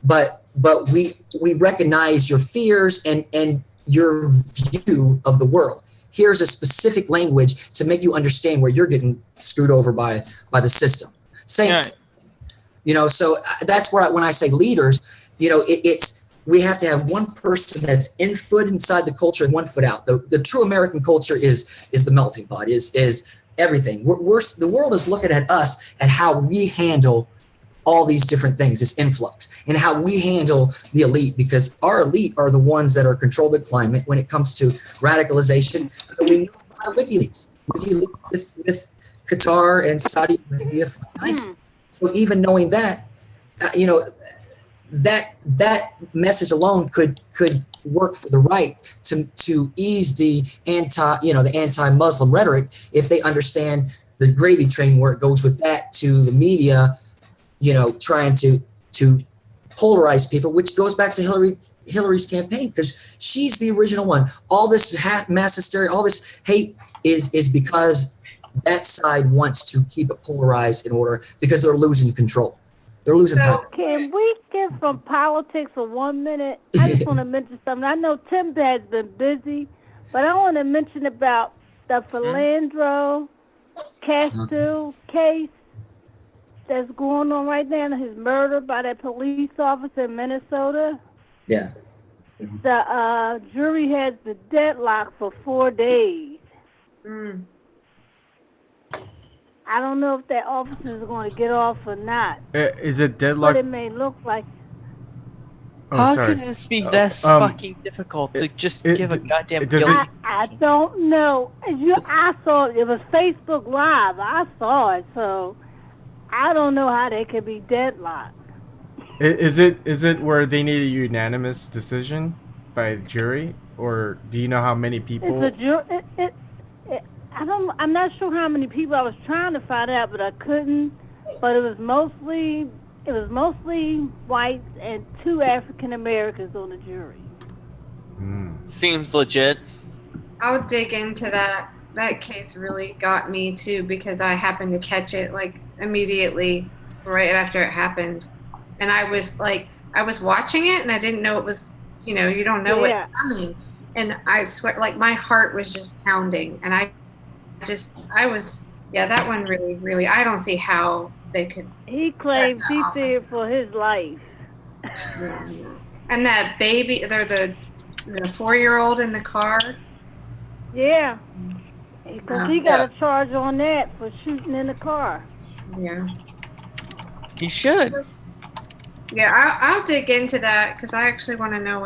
but we recognize your fears and your view of the world. Here's a specific language to make you understand where you're getting screwed over by the system. So that's where when I say leaders, it's we have to have one person that's in foot inside the culture and 1 foot out. The true American culture is the melting pot, is everything. The world is looking at us at how we handle all these different things, this influx, and how we handle the elite, because our elite are the ones that are control the climate when it comes to radicalization. We know about WikiLeaks with Qatar and Saudi Arabia. So even knowing that, that message alone could work for the right to ease the anti-Muslim rhetoric if they understand the gravy train where it goes with that to the media, trying to polarize people, which goes back to Hillary's campaign because she's the original one. All this mass hysteria, all this hate is because that side wants to keep it polarized in order because they're losing control. They're losing power. Can we get from politics for 1 minute? I just want to mention something. I know Tim has been busy, but I want to mention about the Philandro Castile case that's going on right now, his murder by that police officer in Minnesota. Yeah. The jury has been deadlocked for 4 days. I don't know if that officer is going to get off or not. Is it deadlocked? What it may look like. How can this be this fucking difficult to just give a goddamn guilty? I don't know. I saw it. It was Facebook Live. I saw it, so I don't know how they could be deadlocked. Is it where they need a unanimous decision by the jury, or do you know how many people? It's a jury. I'm not sure how many people I was trying to find out, but I couldn't. But it was mostly whites and 2 African Americans on the jury. Seems legit. I'll dig into that. That case really got me too because I happened to catch it like immediately right after it happened, and I was watching it and I didn't know it was, you don't know what's coming, and I swear like my heart was just pounding, and that one really I don't see how they could. He claims he feared for his life. And that baby, they're the 4-year-old in the car. Yeah, because he got a charge on that for shooting in the car. Yeah. He should. Yeah, I'll dig into that because I actually want to know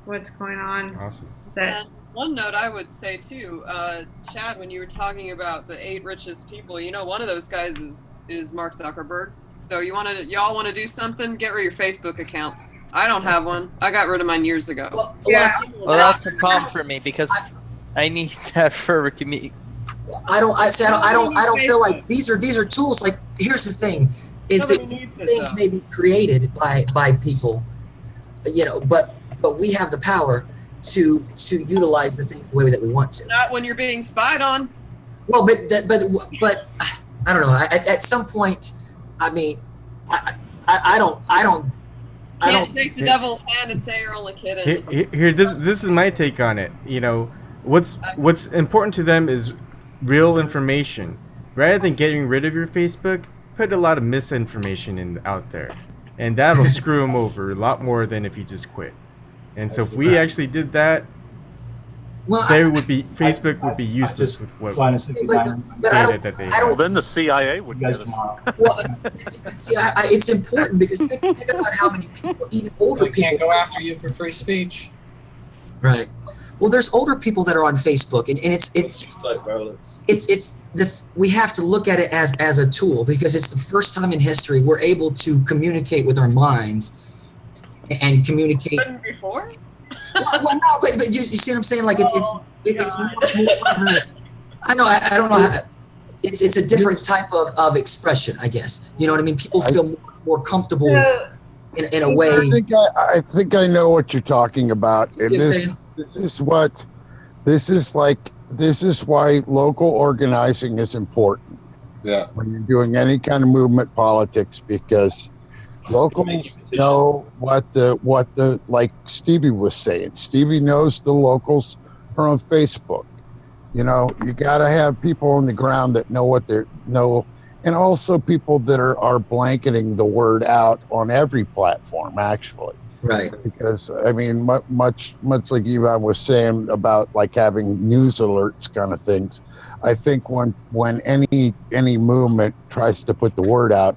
what's going on. Awesome. And one note I would say too, Chad, when you were talking about the 8 richest people, one of those guys is Mark Zuckerberg. So y'all want to do something? Get rid of your Facebook accounts. I don't have one. I got rid of mine years ago. Well, that's the problem for me because I need that for community. I don't feel like these are tools. Like, here's the thing: is that things may be created by people, but we have the power to utilize the things the way that we want to. Not when you're being spied on. Well, but I don't know. At some point, I mean, I don't. Can't take the devil's hand and say you're only kidding. Here, this is my take on it. What's important to them is real information. Rather than getting rid of your Facebook, put a lot of misinformation out there, and that'll screw them over a lot more than if you just quit. And so if we actually did that, Facebook would be useless with what data that they have. Well, then the CIA would get it. Well, see, it's important because think about how many people, even older people, can't go after you for free speech. Right. Well, there's older people that are on Facebook, and we have to look at it as a tool because it's the first time in history we're able to communicate with our minds and communicate. Couldn't before? Well, no, but you see what I'm saying? Like it's more, I know. I don't know. It's a different type of expression, I guess. You know what I mean? People feel more comfortable in a way. I think I know what you're talking about. And this is why local organizing is important. Yeah. When you're doing any kind of movement politics, because locals know what the like Stevie was saying. Stevie knows the locals are on Facebook. You got to have people on the ground that know what they know, and also people that are blanketing the word out on every platform, actually. Right. Because I mean, much like Ebon was saying about like having news alerts kind of things. I think when any movement tries to put the word out,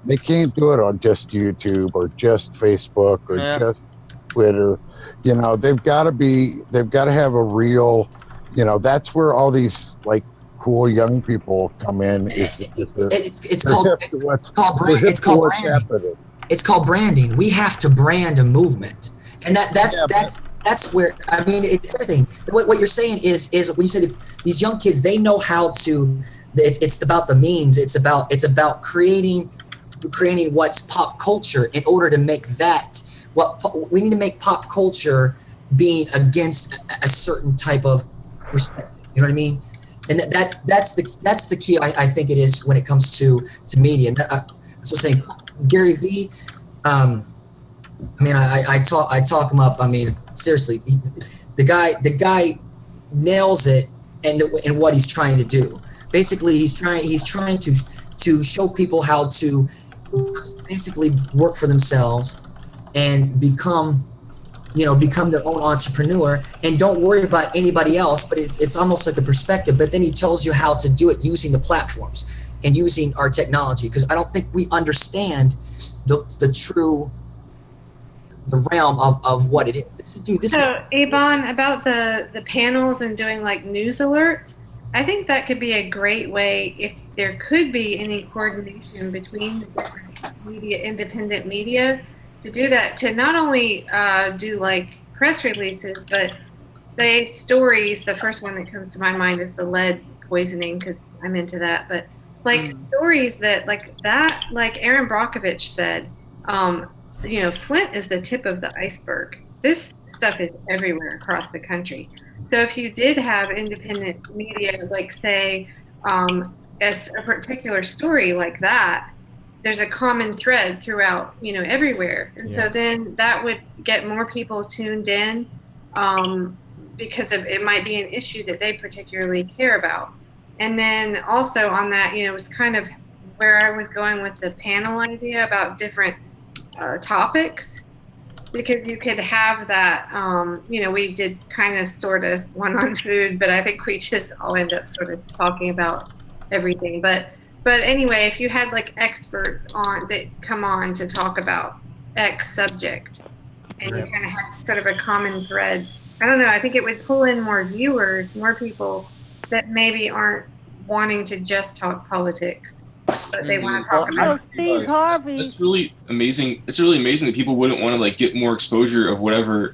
they can't do it on just YouTube or just Facebook or just Twitter. They've got to have a real, that's where all these like cool young people come in. It's called branding. It's called branding. We have to brand a movement, and that's where, I mean, it's everything. What you're saying is when you say these young kids, they know how to. It's about the memes. It's about creating what's pop culture in order to make that we need to make pop culture being against a certain type of perspective. You know what I mean? And that's the key. I think it is when it comes to media. And that's what I'm saying. Gary Vee. I mean, I talk him up. I mean, seriously, the guy nails it, and what he's trying to do. Basically, he's trying to show people how to basically work for themselves and become their own entrepreneur, and don't worry about anybody else. But it's almost like a perspective. But then he tells you how to do it using the platforms and using our technology, because I don't think we understand the realm of what it is. So, Ebon, about the panels and doing like news alerts, I think that could be a great way if there could be any coordination between the different media, independent media, to do that, to not only do like press releases, but say stories. The first one that comes to my mind is the lead poisoning, because I'm into that, but like stories that like Aaron Brockovich said, Flint is the tip of the iceberg. This stuff is everywhere across the country. So if you did have independent media, like say, as a particular story like that, there's a common thread throughout, everywhere. And so then that would get more people tuned in, because it might be an issue that they particularly care about. And then also on that, it was kind of where I was going with the panel idea about different topics, because you could have that, we did kind of sort of one on food, but I think we just all end up sort of talking about everything. But anyway, if you had like experts that come on to talk about X subject, and you kind of have sort of a common thread, I don't know, I think it would pull in more viewers, more people that maybe aren't wanting to just talk politics, but they want to talk about Steve Harvey. That's really amazing. It's really amazing that people wouldn't want to like get more exposure of whatever,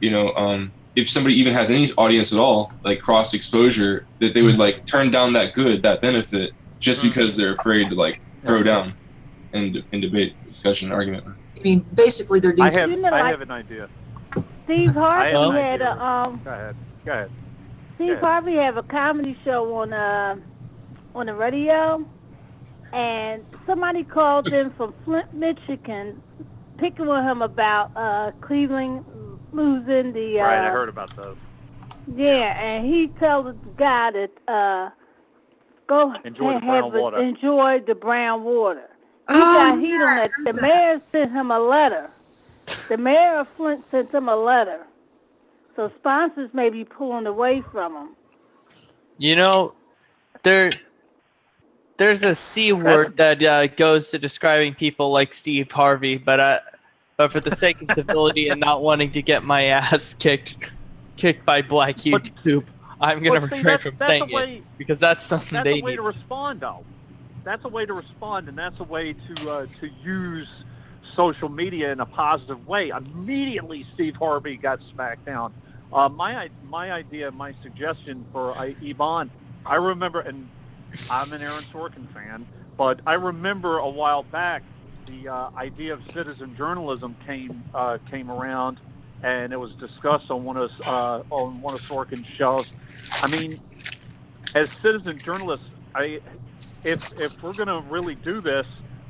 if somebody even has any audience at all, like cross exposure, that they would like turn down that benefit just because they're afraid to like throw down in debate, discussion, argument. I mean, basically, they're I have an idea. Steve Harvey had Go ahead. Steve Harvey have a comedy show on the radio, and somebody called in from Flint, Michigan, picking with him about Cleveland losing the. Right, I heard about those. Yeah, and he told the guy that go enjoy the brown water. Enjoy the brown water. He got heat on that. The mayor sent him a letter. The mayor of Flint sent him a letter. So sponsors may be pulling away from him. There's a C word that goes to describing people like Steve Harvey, but for the sake of civility and not wanting to get my ass kicked by Black YouTube, I'm going to refrain from saying it, because that's something they need. That's a way to respond, though. That's a way to respond, and that's a way to use social media in a positive way. Immediately, Steve Harvey got smacked down. My idea, my suggestion for Ebon, I remember, and I'm an Aaron Sorkin fan, but I remember a while back the idea of citizen journalism came around, and it was discussed on one of Sorkin's shows. I mean, as citizen journalists, if we're going to really do this,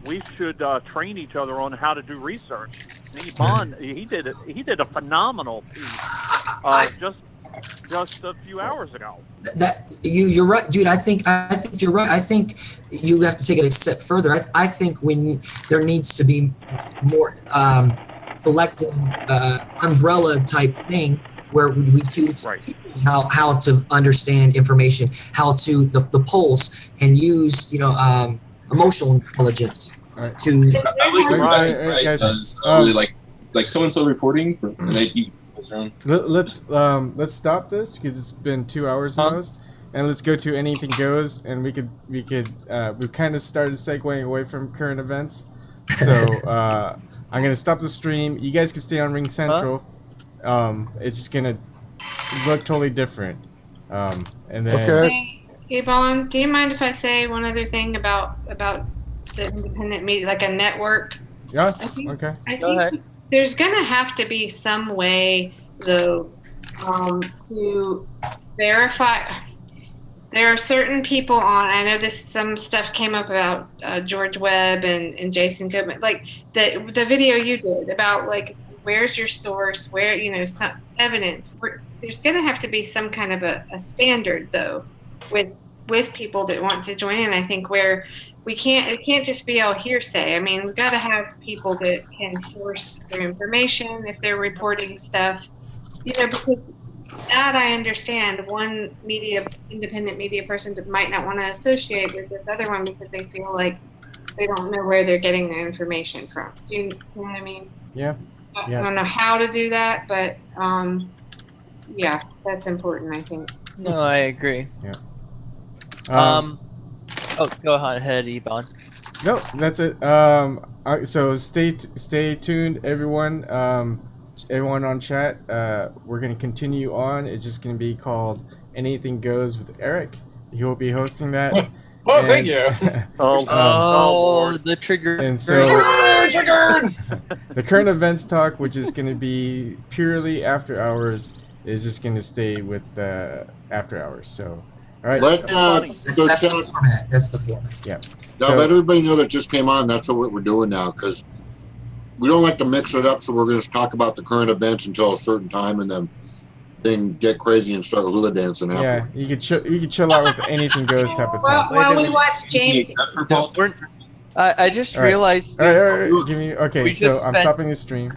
we should train each other on how to do research. Ebon, he did a phenomenal piece just a few hours ago. You're right, dude. I think you're right. I think you have to take it a step further. I think there needs to be more collective umbrella type thing where we teach people how to understand information, how to the pulse, and use emotional intelligence to. I would agree with that, right? Because really like so-and-so reporting for and they keep around. Let's stop this because it's been 2 hours almost, and let's go to anything goes, and we've kind of started segueing away from current events, so I'm gonna stop the stream. You guys can stay on Ring Central. It's just gonna look totally different, and then. Hey, Ebon, do you mind if I say one other thing about the independent media, like a network? Yeah. I think, okay. I think there's gonna have to be some way, though, to verify. There are certain people on. I know some stuff came up about George Webb and Jason Goodman, like the video you did about like where's your source, where some evidence. There's going to have to be some kind of a standard though with people that want to join in. I think where it can't just be all hearsay. I mean, we've got to have people that can source their information if they're reporting stuff, because that I understand. One independent media person that might not want to associate with this other one because they feel like they don't know where they're getting their information from. Do you know what I mean? Yeah. I don't know how to do that, but yeah, that's important, I think. No, I agree. Yeah. Oh, go ahead, Ebon. No, that's it. So stay tuned, everyone. Everyone on chat. We're gonna continue on. It's just gonna be called Anything Goes with Eric. He will be hosting that. Oh, thank you. The trigger. And so the current events talk, which is gonna be purely after hours, is just gonna stay with after hours. So, all right. That's the format. That's the format. Yeah. Now let everybody know that just came on. That's what we're doing now, because we don't like to mix it up. So we're going to just talk about the current events until a certain time, and then get crazy and start hula dancing. Yeah, you could chill out with anything goes type of talk. While we watch James. I just realized. All right. Give me. Okay, we so just I'm spent- stopping the stream.